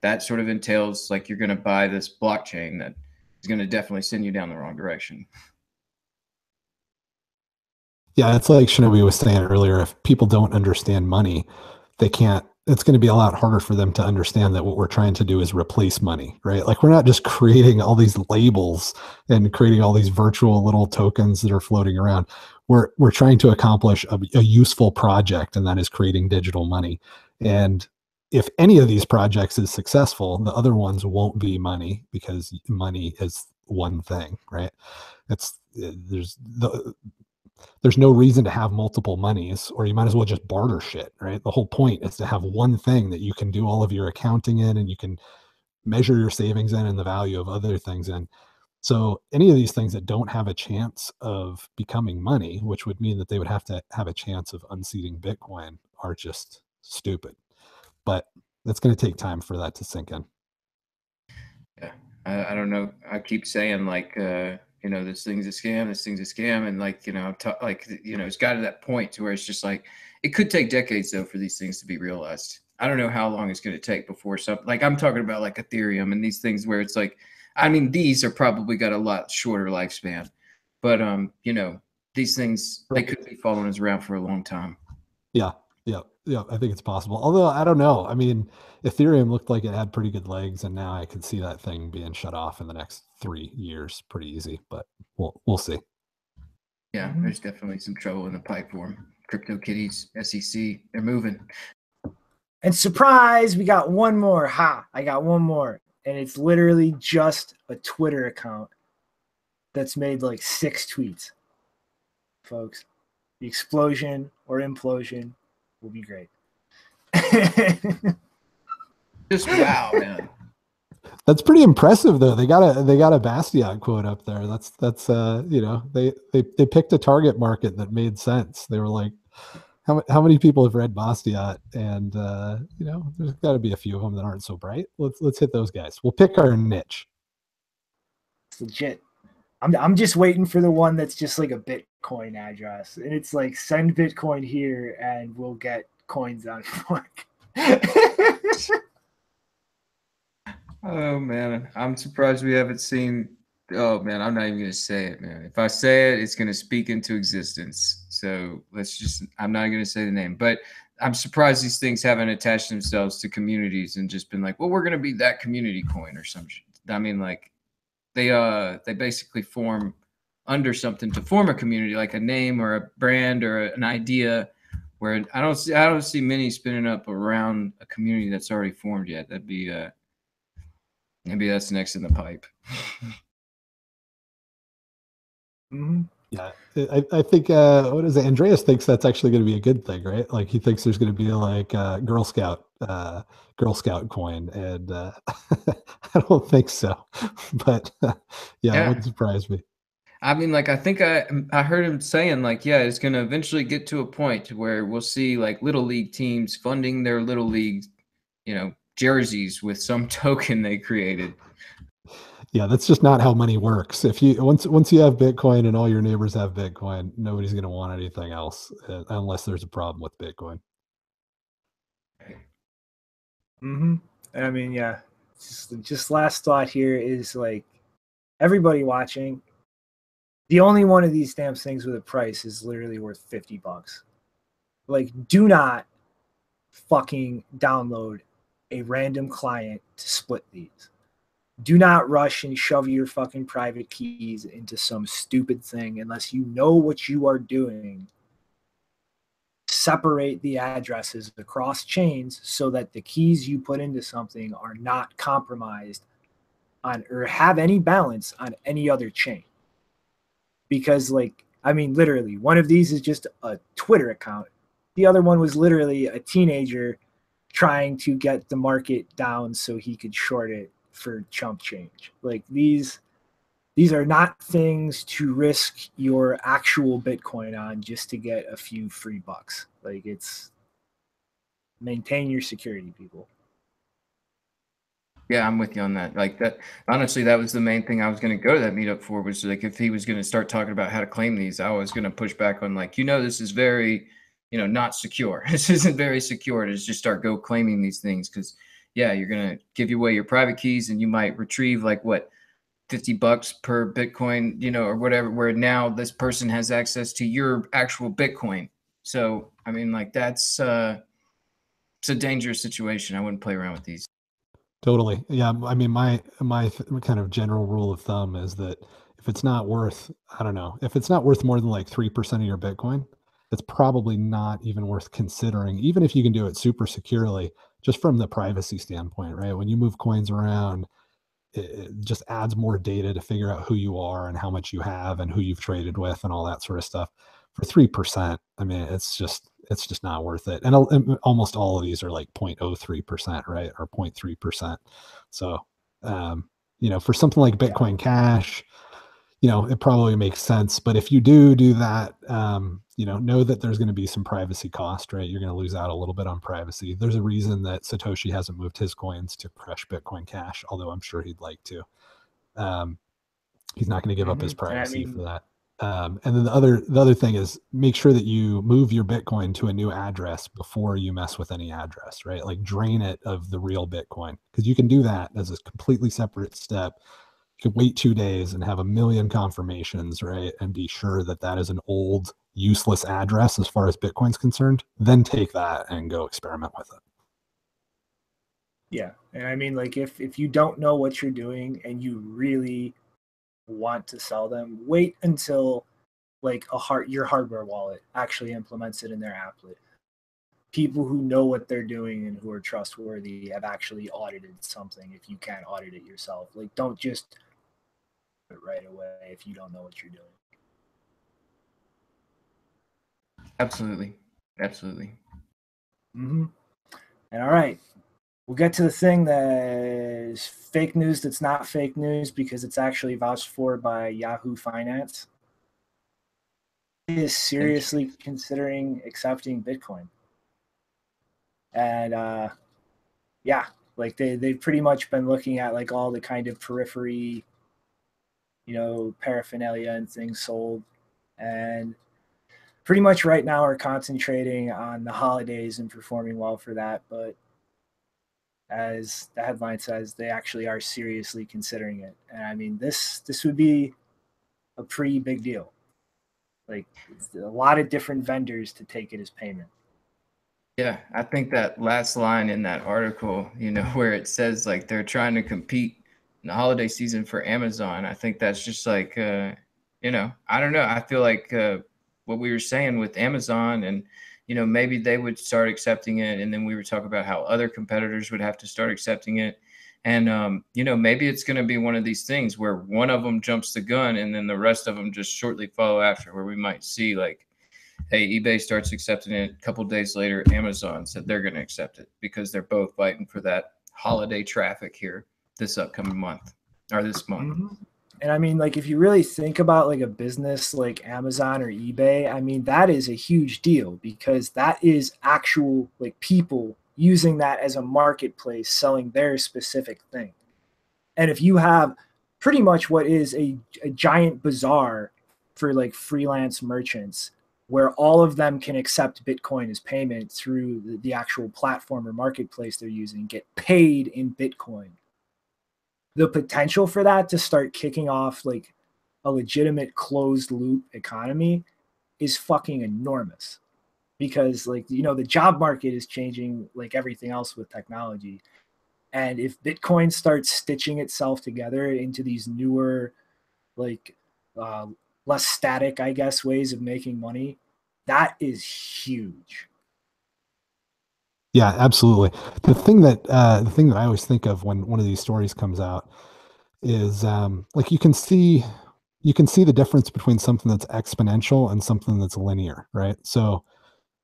that sort of entails like you're gonna buy this blockchain that is going to definitely send you down the wrong direction. Yeah, it's like Shinobi was saying earlier, if people don't understand money, it's going to be a lot harder for them to understand that what we're trying to do is replace money, right? Like, we're not just creating all these labels and creating all these virtual little tokens that are floating around. We're trying to accomplish a useful project, and that is creating digital money. And if any of these projects is successful, the other ones won't be money, because money is one thing, right? There's no reason to have multiple monies, or you might as well just barter shit, right? The whole point is to have one thing that you can do all of your accounting in, and you can measure your savings in and the value of other things in. So any of these things that don't have a chance of becoming money, which would mean that they would have to have a chance of unseating Bitcoin, are just stupid. But it's going to take time for that to sink in. Yeah, I don't know. I keep saying like, this thing's a scam. This thing's a scam, and like, it's got to that point to where it's just like it could take decades though for these things to be realized. I don't know how long it's going to take before something like I'm talking about like Ethereum and these things where it's like, I mean, these are probably got a lot shorter lifespan, but these things, they could be following us around for a long time. Yeah. I think it's possible. Although I don't know. I mean, Ethereum looked like it had pretty good legs, and now I can see that thing being shut off in the next 3 years pretty easy. But we'll see. Yeah, there's definitely some trouble in the pipe for them. CryptoKitties, SEC, they're moving. And surprise, we got one more. I got one more. And it's literally just a Twitter account that's made like 6 tweets. Folks, the explosion or implosion will be great. Just wow, man. That's pretty impressive, though. They got a Bastiat quote up there. That's they picked a target market that made sense. They were like, how many people have read Bastiat? And there's got to be a few of them that aren't so bright. Let's hit those guys. We'll pick our niche. It's legit. I'm just waiting for the one that's just like a Bitcoin address, and it's like send Bitcoin here, and we'll get coins on fork. Oh man, I'm surprised we haven't seen. Oh man, I'm not even gonna say it, man. If I say it, it's gonna speak into existence. So I'm not gonna say the name, but I'm surprised these things haven't attached themselves to communities and just been like, well, we're gonna be that community coin or some shit. I mean, like they basically form under something to form a community, like a name or a brand or an idea. Where I don't see many spinning up around a community that's already formed yet. That'd be maybe that's next in the pipe. Mm-hmm. Yeah, I think what is it? Andreas thinks that's actually going to be a good thing, right? Like, he thinks there's going to be like a Girl Scout coin, and I don't think so. But yeah, it wouldn't surprise me. I mean, like, I think I heard him saying, like, yeah, it's going to eventually get to a point where we'll see like little league teams funding their little league, jerseys with some token they created. Yeah, that's just not how money works. If you once you have Bitcoin and all your neighbors have Bitcoin, nobody's going to want anything else unless there's a problem with Bitcoin. I mean, yeah. Just last thought here is like everybody watching. The only one of these damn things with a price is literally worth $50. Like, do not fucking download a random client to split these. Do not rush and shove your fucking private keys into some stupid thing unless you know what you are doing. Separate the addresses across chains so that the keys you put into something are not compromised on or have any balance on any other chain. Because, like, I mean, literally, one of these is just a Twitter account. The other one was literally a teenager trying to get the market down so he could short it for chump change. Like, these are not things to risk your actual Bitcoin on just to get a few free bucks. Like, it's maintain your security, people. Yeah, I'm with you on that. Like that, honestly, that was the main thing I was going to go to that meetup for, was like, if he was going to start talking about how to claim these, I was going to push back on like, this is very, not secure. This isn't very secure to just start claiming these things. Cause yeah, you're going to give away your private keys and you might retrieve like what, $50 per Bitcoin, or whatever, where now this person has access to your actual Bitcoin. So, I mean, like it's a dangerous situation. I wouldn't play around with these. Totally. Yeah. I mean, my kind of general rule of thumb is that if it's not worth, I don't know, if it's not worth more than like 3% of your Bitcoin, it's probably not even worth considering, even if you can do it super securely, just from the privacy standpoint, right? When you move coins around, it just adds more data to figure out who you are and how much you have and who you've traded with and all that sort of stuff. For 3%, I mean, it's just not worth it. And almost all of these are like 0.03%, right? Or 0.3%. So, for something like Bitcoin Cash, it probably makes sense. But if you do that, know that there's going to be some privacy cost, right? You're going to lose out a little bit on privacy. There's a reason that Satoshi hasn't moved his coins to crush Bitcoin Cash, although I'm sure he'd like to. He's not going to give up his privacy for that. And then the other thing is make sure that you move your Bitcoin to a new address before you mess with any address, right? Like drain it of the real Bitcoin, because you can do that as a completely separate step. You could wait 2 days and have a million confirmations, right? And be sure that that is an old, useless address as far as Bitcoin's concerned. Then take that and go experiment with it. Yeah. And I mean, like, if you don't know what you're doing and you really want to sell them, wait until like your hardware wallet actually implements it in their applet. People who know what they're doing and who are trustworthy have actually audited something. If you can't audit it yourself, like, don't just do it right away if you don't know what you're doing. Absolutely. And all right, we'll get to the thing that is fake news that's not fake news because it's actually vouched for by Yahoo Finance. He is seriously considering accepting Bitcoin. And like they've pretty much been looking at like all the kind of periphery, paraphernalia and things sold. And pretty much right now are concentrating on the holidays and performing well for that. But as the headline says, they actually are seriously considering it. And I mean, this would be a pretty big deal. Like, it's a lot of different vendors to take it as payment. Yeah, I think that last line in that article, where it says like they're trying to compete in the holiday season for Amazon, I think that's just like, I don't know. I feel like what we were saying with Amazon and, maybe they would start accepting it. And then we were talking about how other competitors would have to start accepting it. And, maybe it's going to be one of these things where one of them jumps the gun and then the rest of them just shortly follow after, where we might see like, hey, eBay starts accepting it. A couple of days later, Amazon said they're going to accept it because they're both fighting for that holiday traffic here this upcoming month or this month. And I mean, like, if you really think about like a business like Amazon or eBay, I mean, that is a huge deal because that is actual like people using that as a marketplace selling their specific thing. And if you have pretty much what is a giant bazaar for like freelance merchants, where all of them can accept Bitcoin as payment through the actual platform or marketplace they're using, get paid in Bitcoin. The potential for that to start kicking off like a legitimate closed loop economy is fucking enormous, because like, you know, the job market is changing like everything else with technology. And if Bitcoin starts stitching itself together into these newer, like uh, less static, I guess, ways of making money, that is huge. Yeah, absolutely. The thing that I always think of when one of these stories comes out is like you can see the difference between something that's exponential and something that's linear, right? So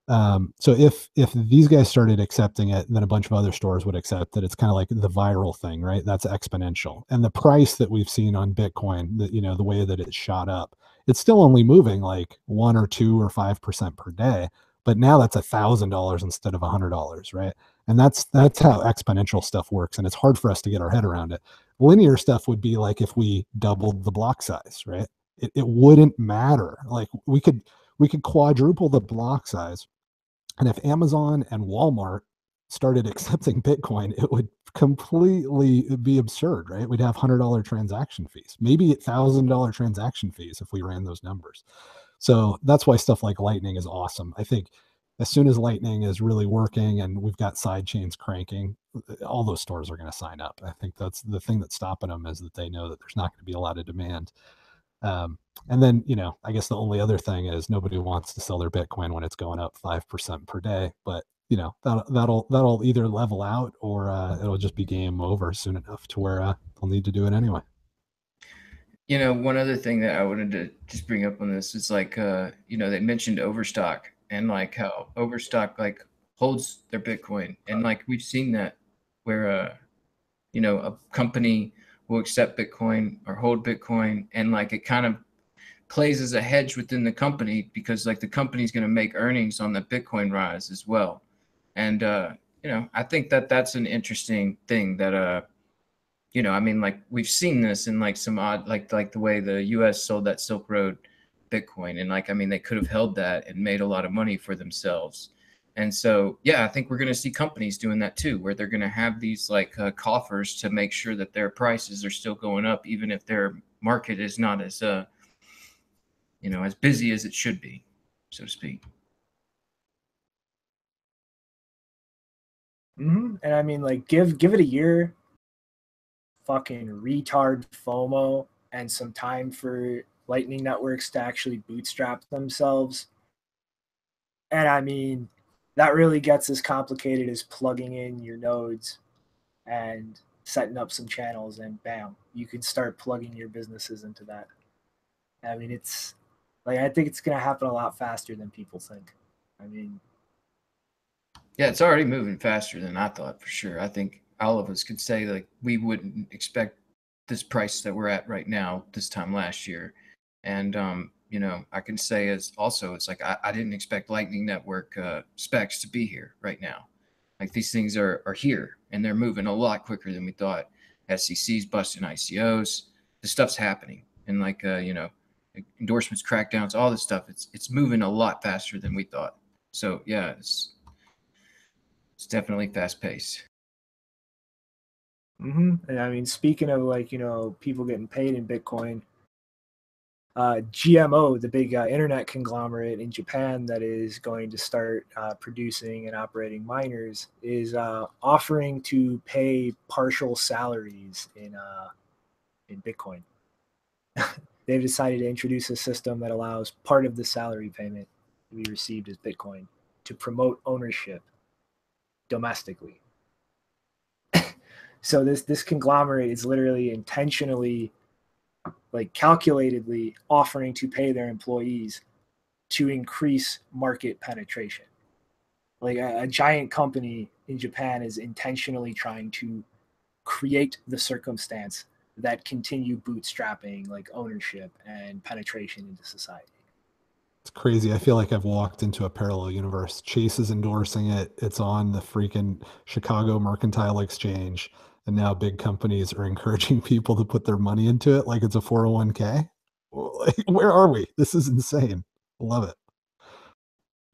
if these guys started accepting it, then a bunch of other stores would accept it. It's kind of like the viral thing, right? That's exponential. And the price that we've seen on Bitcoin, that, you know, the way that it's shot up, it's still only moving like 1 or 2 or 5% per day. But now that's $1,000 instead of $100, right? And that's how exponential stuff works. And it's hard for us to get our head around it. Linear stuff would be like if we doubled the block size, right? It wouldn't matter. Like we could quadruple the block size, and if Amazon and Walmart started accepting Bitcoin, it would completely be absurd, right? We'd have $100 transaction fees, maybe $1,000 transaction fees if we ran those numbers. So that's why stuff like Lightning is awesome. I think as soon as Lightning is really working and we've got side chains cranking, all those stores are going to sign up. I think that's the thing that's stopping them, is that they know that there's not going to be a lot of demand. And then, you know, I guess the only other thing is nobody wants to sell their Bitcoin when it's going up 5% per day. But, you know, that'll either level out, or it'll just be game over soon enough to where they'll need to do it anyway. You know, one other thing that I wanted to just bring up on this is like, you know, they mentioned Overstock, and like how Overstock like holds their Bitcoin. And like we've seen that where, you know, a company will accept Bitcoin or hold Bitcoin, and like it kind of plays as a hedge within the company, because like the company's going to make earnings on the Bitcoin rise as well. And, you know, I think that that's an interesting thing that, you know, I mean, like we've seen this in like some odd, like the way the US sold that Silk Road Bitcoin. And like, I mean, they could have held that and made a lot of money for themselves. And so, yeah, I think we're going to see companies doing that too, where they're going to have these like coffers to make sure that their prices are still going up, even if their market is not as, you know, as busy as it should be, so to speak. And I mean, like, give it a year, fucking retard FOMO, and some time for Lightning networks to actually bootstrap themselves. And I mean, that really gets as complicated as plugging in your nodes and setting up some channels, and bam, you can start plugging your businesses into that. I mean, it's like, I think it's going to happen a lot faster than people think. I mean, Yeah, it's already moving faster than I thought, for sure. I think all of us could say like we wouldn't expect this price that we're at right now this time last year. And you know, I can say as also it's like I didn't expect Lightning Network specs to be here right now. Like these things are here, and they're moving a lot quicker than we thought. SEC's busting ICOs. The stuff's happening, and like you know, endorsements, crackdowns, all this stuff. It's moving a lot faster than we thought. So yeah, it's definitely fast paced. and I mean, speaking of like, you know, people getting paid in Bitcoin, GMO, the big internet conglomerate in Japan that is going to start producing and operating miners, is offering to pay partial salaries in Bitcoin. They've decided to introduce a system that allows part of the salary payment to be received as Bitcoin to promote ownership domestically. So this conglomerate is literally intentionally, like calculatedly, offering to pay their employees to increase market penetration. Like a giant company in Japan is intentionally trying to create the circumstance that continue bootstrapping like ownership and penetration into society. It's crazy. I feel like I've walked into a parallel universe. Chase is endorsing it. It's on the freaking Chicago Mercantile Exchange. and now big companies are encouraging people to put their money into it like it's a 401k. Like, where are we? This is insane. Love it.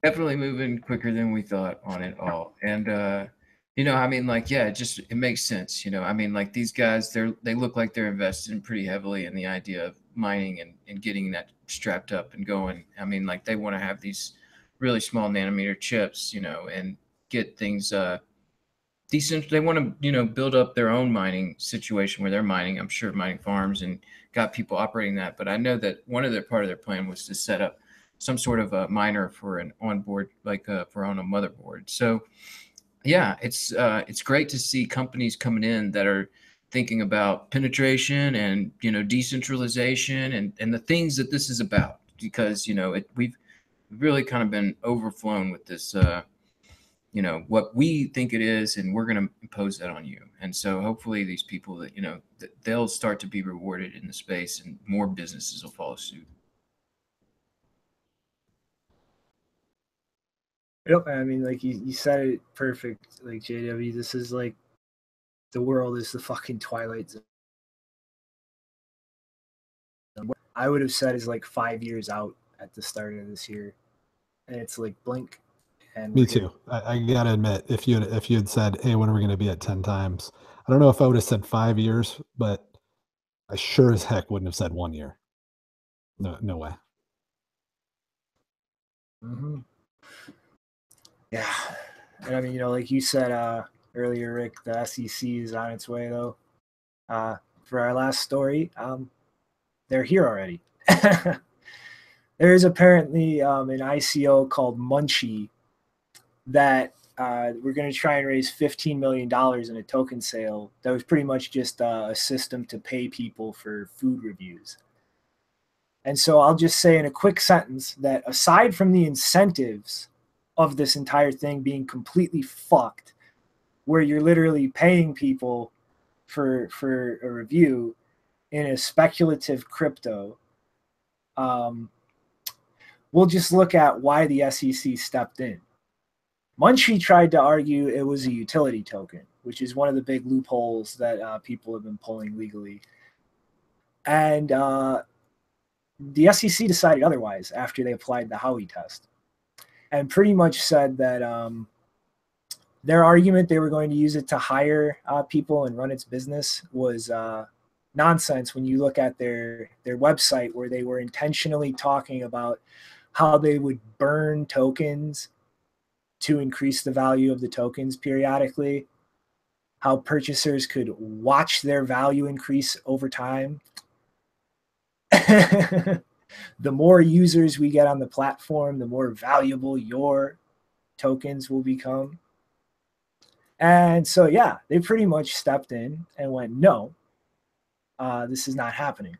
Definitely moving quicker than we thought on it all. And you know, I mean, like, yeah, it makes sense. You know, I mean, like, these guys, they look like they're investing pretty heavily in the idea of mining and getting that strapped up and going. I mean, like, they want to have these really small nanometer chips, you know, and get things decent. They want to, you know, build up their own mining situation where they're mining, I'm sure, mining farms, and got people operating that. But I know that one of their part of their plan was to set up some sort of a miner for an onboard, like for on a motherboard. So yeah, it's great to see companies coming in that are thinking about penetration and, you know, decentralization and the things that this is about, because, you know, we've really kind of been overflown with this, you know, what we think it is, and we're going to impose that on you. And so hopefully these people that, you know, they'll start to be rewarded in the space, and more businesses will follow suit. Yep, I mean, like you said it perfect, like JW. This is like the world is the fucking Twilight Zone. I would have said is like 5 years out at the start of this year, and it's like blink. And me too. I gotta admit, if you had said, "Hey, when are we going to be at 10 times?" I don't know if I would have said 5 years, but I sure as heck wouldn't have said 1 year. No way. Mm-hmm. Yeah, and I mean, you know, like you said earlier, Rick, the SEC is on its way, though. For our last story, they're here already. There is apparently an ICO called Munchee that we're going to try and raise $15 million in a token sale. That was pretty much just a system to pay people for food reviews. And so I'll just say in a quick sentence that aside from the incentives of this entire thing being completely fucked, where you're literally paying people for a review in a speculative crypto, we'll just look at why the SEC stepped in. Munchee tried to argue it was a utility token, which is one of the big loopholes that people have been pulling legally. And the SEC decided otherwise after they applied the Howey test, and pretty much said that their argument they were going to use it to hire people and run its business was nonsense when you look at their website, where they were intentionally talking about how they would burn tokens to increase the value of the tokens periodically, how purchasers could watch their value increase over time. The more users we get on the platform, the more valuable your tokens will become. And so, yeah, they pretty much stepped in and went, no, this is not happening,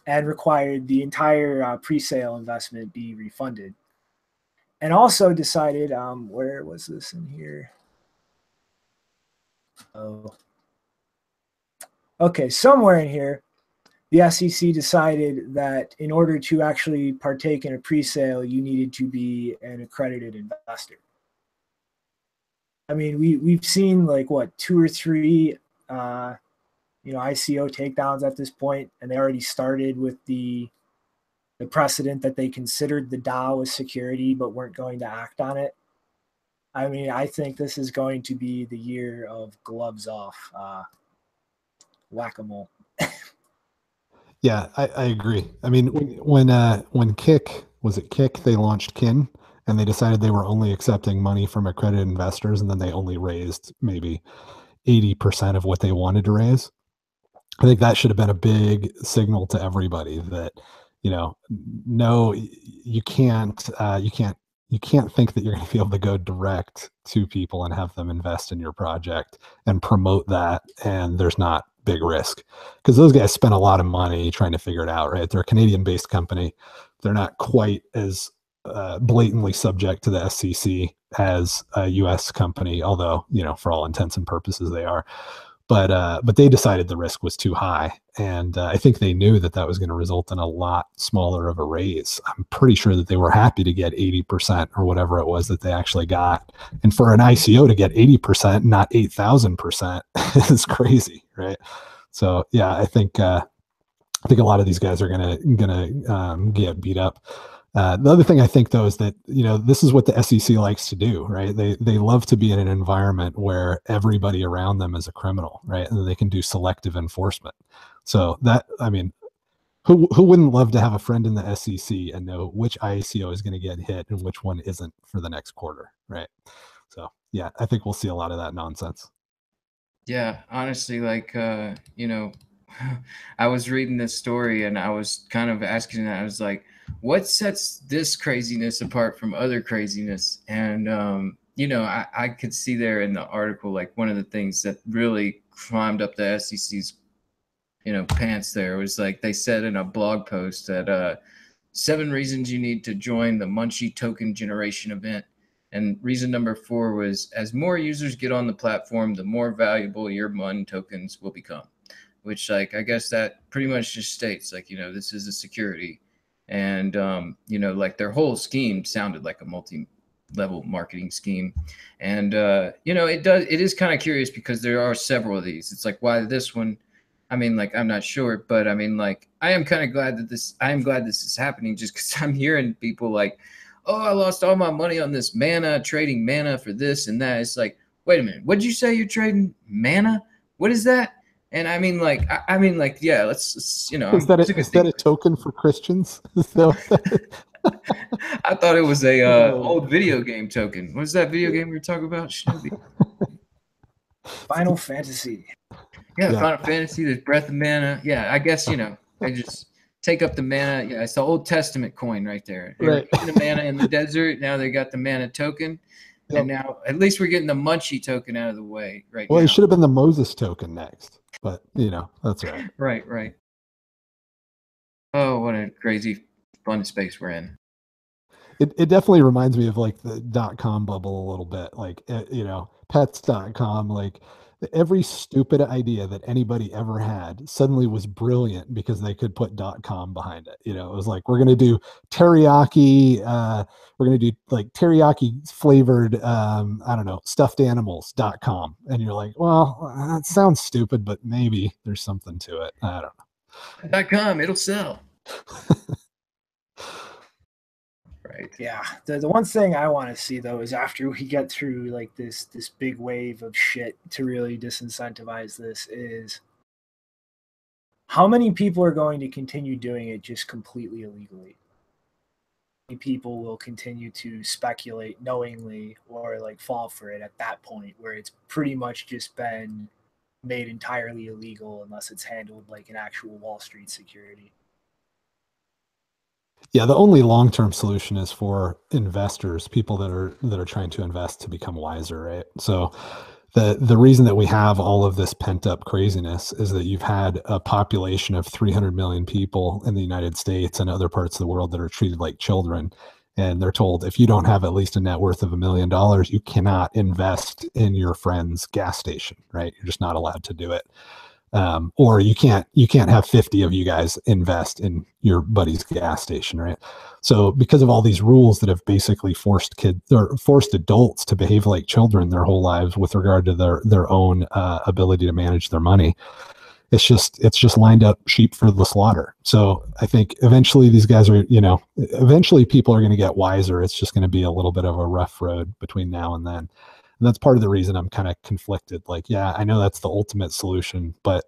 and required the entire pre-sale investment be refunded. And also decided, where was this in here? Oh, okay, somewhere in here, the SEC decided that in order to actually partake in a pre-sale, you needed to be an accredited investor. I mean, we've seen like what, 2 or 3, ICO takedowns at this point, and they already started with the precedent that they considered the DAO a security but weren't going to act on it. I mean, I think this is going to be the year of gloves off, whack-a-mole. Yeah, I agree. I mean, when Kik, was it Kik, they launched Kin, and they decided they were only accepting money from accredited investors, and then they only raised maybe 80% of what they wanted to raise. I think that should have been a big signal to everybody that, no, you can't think that you're going to be able to go direct to people and have them invest in your project and promote that, and there's not big risk, because those guys spent a lot of money trying to figure it out, right? They're a Canadian-based company. They're not quite as blatantly subject to the SEC as a U.S. company, although, for all intents and purposes they are. But they decided the risk was too high, and I think they knew that that was going to result in a lot smaller of a raise. I'm pretty sure that they were happy to get 80% or whatever it was that they actually got, and for an ICO to get 80%, not 8,000%, is crazy, right? So yeah, I think a lot of these guys are gonna get beat up. The other thing I think, though, is that, this is what the SEC likes to do, right? They love to be in an environment where everybody around them is a criminal, right? And they can do selective enforcement. So that, I mean, who wouldn't love to have a friend in the SEC and know which ICO is going to get hit and which one isn't for the next quarter, right? So yeah, I think we'll see a lot of that nonsense. Yeah, honestly, like, I was reading this story and I was kind of asking that. I was like, what sets this craziness apart from other craziness? And, I could see there in the article, like one of the things that really climbed up the SEC's, pants there was like, they said in a blog post that 7 reasons you need to join the Munchee token generation event. And reason number 4 was, as more users get on the platform, the more valuable your MUN tokens will become, which, like, I guess that pretty much just states, like, this is a security. And, like, their whole scheme sounded like a multi-level marketing scheme. And, it is kind of curious because there are several of these. It's like, why this one? I mean, like, I'm not sure, but I mean, like, I am glad this is happening, just because I'm hearing people like, oh, I lost all my money on this mana, trading mana for this and that. It's like, wait a minute, what'd you say you're trading mana? What is that? And I mean, like, yeah, let's is that a token for Christians? I thought it was a old video game token. What is that video game we were talking about? Shinobi? Final Fantasy. Yeah, Final Fantasy. There's Breath of Mana. Yeah, I guess I just take up the mana. Yeah, it's the Old Testament coin right there. They were getting the mana in the desert. Now they got the mana token. Yep. And now at least we're getting the Munchee token out of the way now. Well, it should have been the Moses token next, but that's right. Right. Oh, what a crazy fun space we're in. It definitely reminds me of like the .com bubble a little bit, like, pets.com, like every stupid idea that anybody ever had suddenly was brilliant because they could put .com behind it. It was like, we're going to do teriyaki, we're going to do like teriyaki flavored, I don't know, stuffed animals.com. And you're like, well, that sounds stupid, but maybe there's something to it. I don't know. .com, it'll sell. Right. Yeah. The one thing I want to see, though, is after we get through like this big wave of shit to really disincentivize this, is how many people are going to continue doing it just completely illegally? How many people will continue to speculate knowingly or like fall for it at that point where it's pretty much just been made entirely illegal unless it's handled like an actual Wall Street security? Yeah, the only long-term solution is for investors, people that are trying to invest, to become wiser, right? So the reason that we have all of this pent-up craziness is that you've had a population of 300 million people in the United States and other parts of the world that are treated like children. And they're told, if you don't have at least a net worth of $1 million, you cannot invest in your friend's gas station, right? You're just not allowed to do it. Or you can't have 50 of you guys invest in your buddy's gas station, right? So because of all these rules that have basically forced adults to behave like children their whole lives with regard to their own ability to manage their money, it's just lined up sheep for the slaughter. So I think eventually these guys are, eventually people are going to get wiser. It's just going to be a little bit of a rough road between now and then. And that's part of the reason I'm kind of conflicted. Like, yeah, I know that's the ultimate solution, but,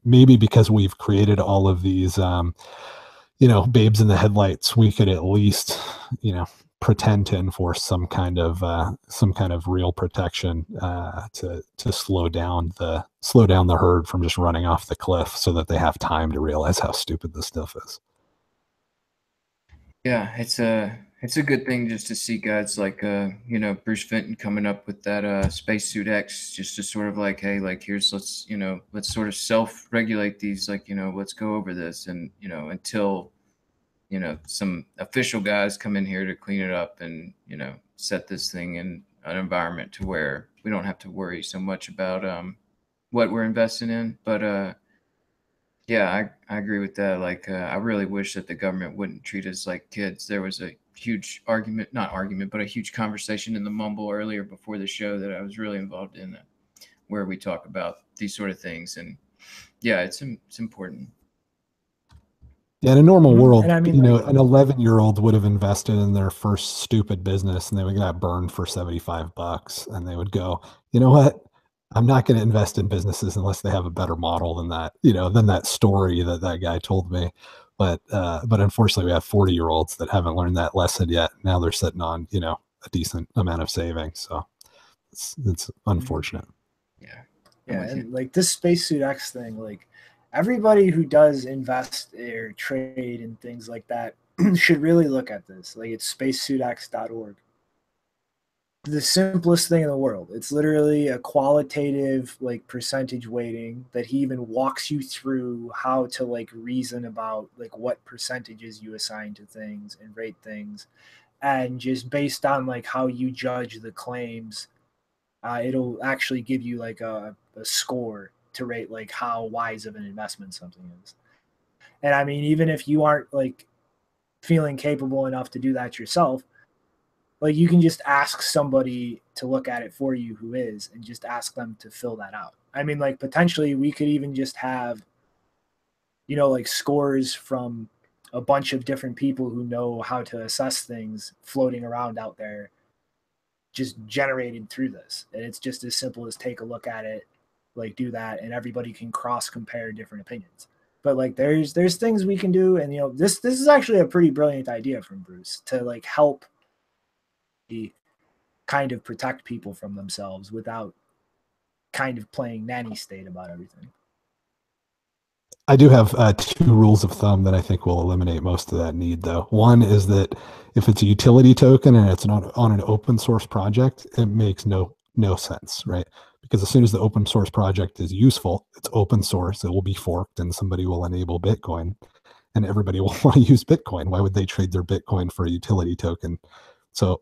maybe because we've created all of these, babes in the headlights, we could at least, pretend to enforce some kind of real protection to slow down the herd from just running off the cliff, so that they have time to realize how stupid this stuff is. Yeah, it's a good thing just to see guys like Bruce Fenton coming up with that Spacesuit X, just to sort of like, hey, like, let's sort of self-regulate these, like, let's go over this, and until some official guys come in here to clean it up and set this thing in an environment to where we don't have to worry so much about what we're investing in. But yeah, I agree with that. Like, I really wish that the government wouldn't treat us like kids. There was a huge argument, not argument, but a huge conversation in the Mumble earlier before the show that I was really involved in, where we talk about these sort of things. And yeah, it's important. Yeah, in a normal world, And I mean, you know, like, an 11-year-old would have invested in their first stupid business and they would get burned for $75 and they would go, you know what? I'm not going to invest in businesses unless they have a better model than that, you know, than that story that that guy told me. But unfortunately, we have 40-year-olds that haven't learned that lesson yet. Now they're sitting on, you know, a decent amount of savings. So it's unfortunate. Yeah. yeah, and like this Spacesuit X thing, like everybody who does invest or trade and things like that should really look at this. Like it's spacesuitx.org. The simplest thing in the world. It's literally a qualitative like percentage weighting that he even walks you through how to like reason about like what percentages you assign to things and rate things, and just based on like how you judge the claims, it'll actually give you like a score to rate like how wise of an investment something is. And I mean, even if you aren't like feeling capable enough to do that yourself, like you can just ask somebody to look at it for you who is, and just ask them to fill that out. I mean, like potentially we could even just have, you know, like scores from a bunch of different people who know how to assess things floating around out there, just generated through this. And it's just as simple as take a look at it, like do that, and everybody can cross compare different opinions. But like there's things we can do, and you know, this is actually a pretty brilliant idea from Bruce to like help kind of protect people from themselves without kind of playing nanny state about everything. I do have 2 rules of thumb that I think will eliminate most of that need, though. One is that if it's a utility token and it's not on an open source project, it makes no sense, right? Because as soon as the open source project is useful, it's open source, it will be forked, and somebody will enable Bitcoin, and everybody will want to use Bitcoin. Why would they trade their Bitcoin for a utility token? So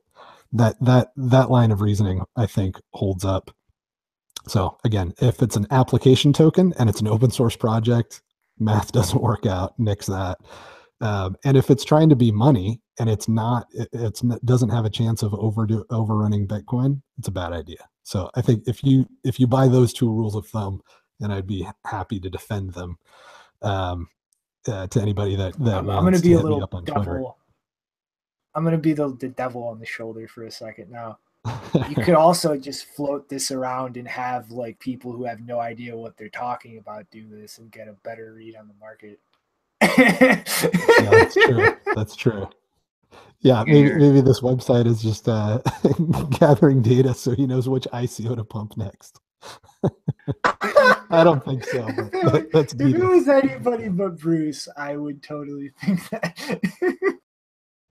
that line of reasoning, I think, holds up. So again, if it's an application token and it's an open source project, math doesn't work out. Nix that. And if it's trying to be money and it's not, it doesn't have a chance of overrunning Bitcoin, it's a bad idea. So I think if you buy those 2 rules of thumb, then I'd be happy to defend them to anybody that wants to hit me up on Twitter. I'm going to be the devil on the shoulder for a second now. You could also just float this around and have like people who have no idea what they're talking about do this and get a better read on the market. Yeah, that's true. That's true. Yeah, maybe this website is just gathering data so he knows which ICO to pump next. I don't think so, but that's if it was anybody but Bruce, I would totally think that.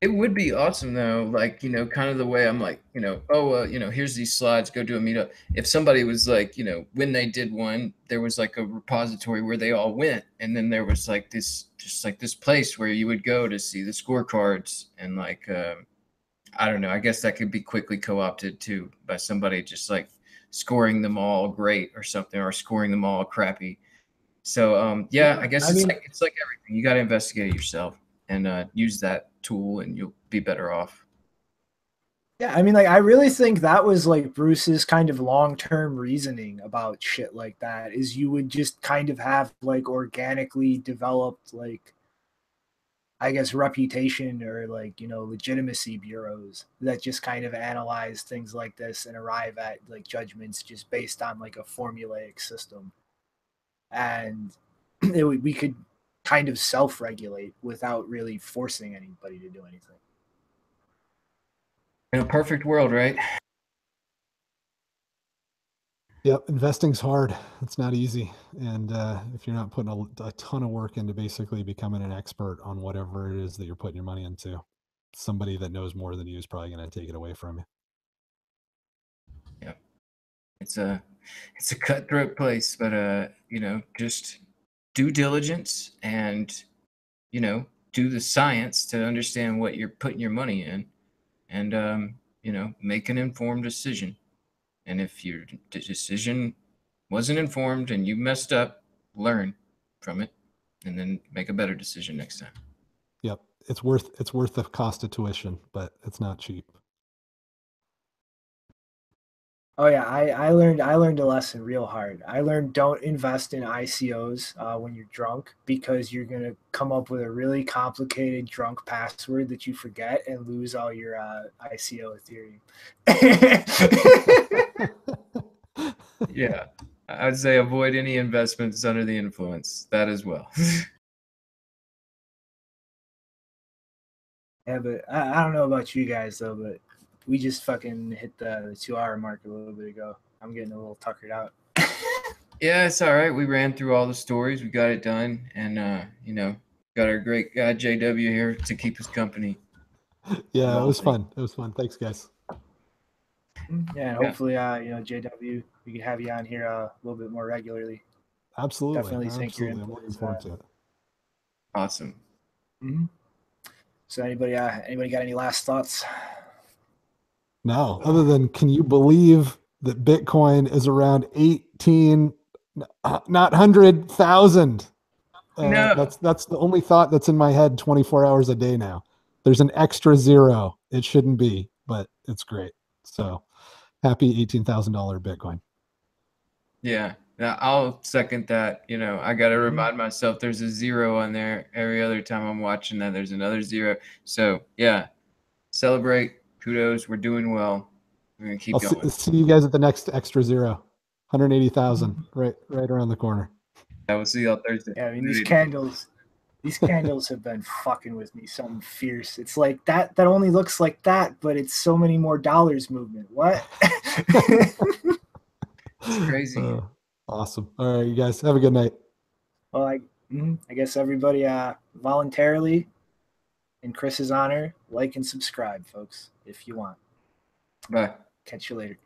It would be awesome though, like, you know, kind of the way I'm like, you know, oh, you know, here's these slides, go do a meetup. If somebody was like, you know, when they did one, there was like a repository where they all went, and then there was like this, just like this place where you would go to see the scorecards, and like, I don't know, I guess that could be quickly co-opted too by somebody just like scoring them all great or something, or scoring them all crappy. So yeah, I guess it's like everything. You got to investigate it yourself and use that tool, and you'll be better off. Yeah, I mean, like, I really think that was like Bruce's kind of long-term reasoning about shit like that, is you would just kind of have like organically developed, like, I guess, reputation or like, you know, legitimacy bureaus that just kind of analyze things like this and arrive at like judgments just based on like a formulaic system. And we could kind of self-regulate without really forcing anybody to do anything. In a perfect world, right? Yep, investing's hard. It's not easy, and if you're not putting a ton of work into basically becoming an expert on whatever it is that you're putting your money into, somebody that knows more than you is probably going to take it away from you. Yep, it's a cutthroat place, but you know, just due diligence and, you know, do the science to understand what you're putting your money in, and you know, make an informed decision. And if your decision wasn't informed and you messed up, learn from it and then make a better decision next time. Yep. It's worth the cost of tuition, but it's not cheap. Oh yeah, I learned a lesson real hard. I learned don't invest in ICOs when you're drunk, because you're gonna come up with a really complicated drunk password that you forget and lose all your ICO Ethereum. Yeah, I'd say avoid any investments under the influence. That as well. Yeah, but I don't know about you guys though, but we just fucking hit the 2-hour mark a little bit ago. I'm getting a little tuckered out. Yeah, it's all right. We ran through all the stories. We got it done. And, you know, got our great guy JW here to keep us company. Yeah, it was fun. It was fun. Thanks, guys. Yeah, and hopefully, you know, JW, we can have you on here a little bit more regularly. Absolutely. Definitely think your Absolutely. I'm looking forward to it. Awesome. Mm-hmm. So anybody got any last thoughts? No, other than, can you believe that Bitcoin is around 18, not 100,000? No. That's the only thought that's in my head 24 hours a day now. There's an extra zero. It shouldn't be, but it's great. So happy $18,000 Bitcoin. Yeah, I'll second that. You know, I got to remind myself there's a zero on there. Every other time I'm watching that, there's another zero. So, yeah, celebrate. Kudos. We're doing well. We're going to keep going. See you guys at the next extra zero. 180,000 right around the corner. I will see you all Thursday. Yeah, I mean, these candles have been fucking with me something fierce. It's like that only looks like that, but it's so many more dollars movement. What? It's crazy. Awesome. All right, you guys have a good night. Well, I guess everybody voluntarily, in Chris's honor, like and subscribe, folks, if you want. Bye. Catch you later.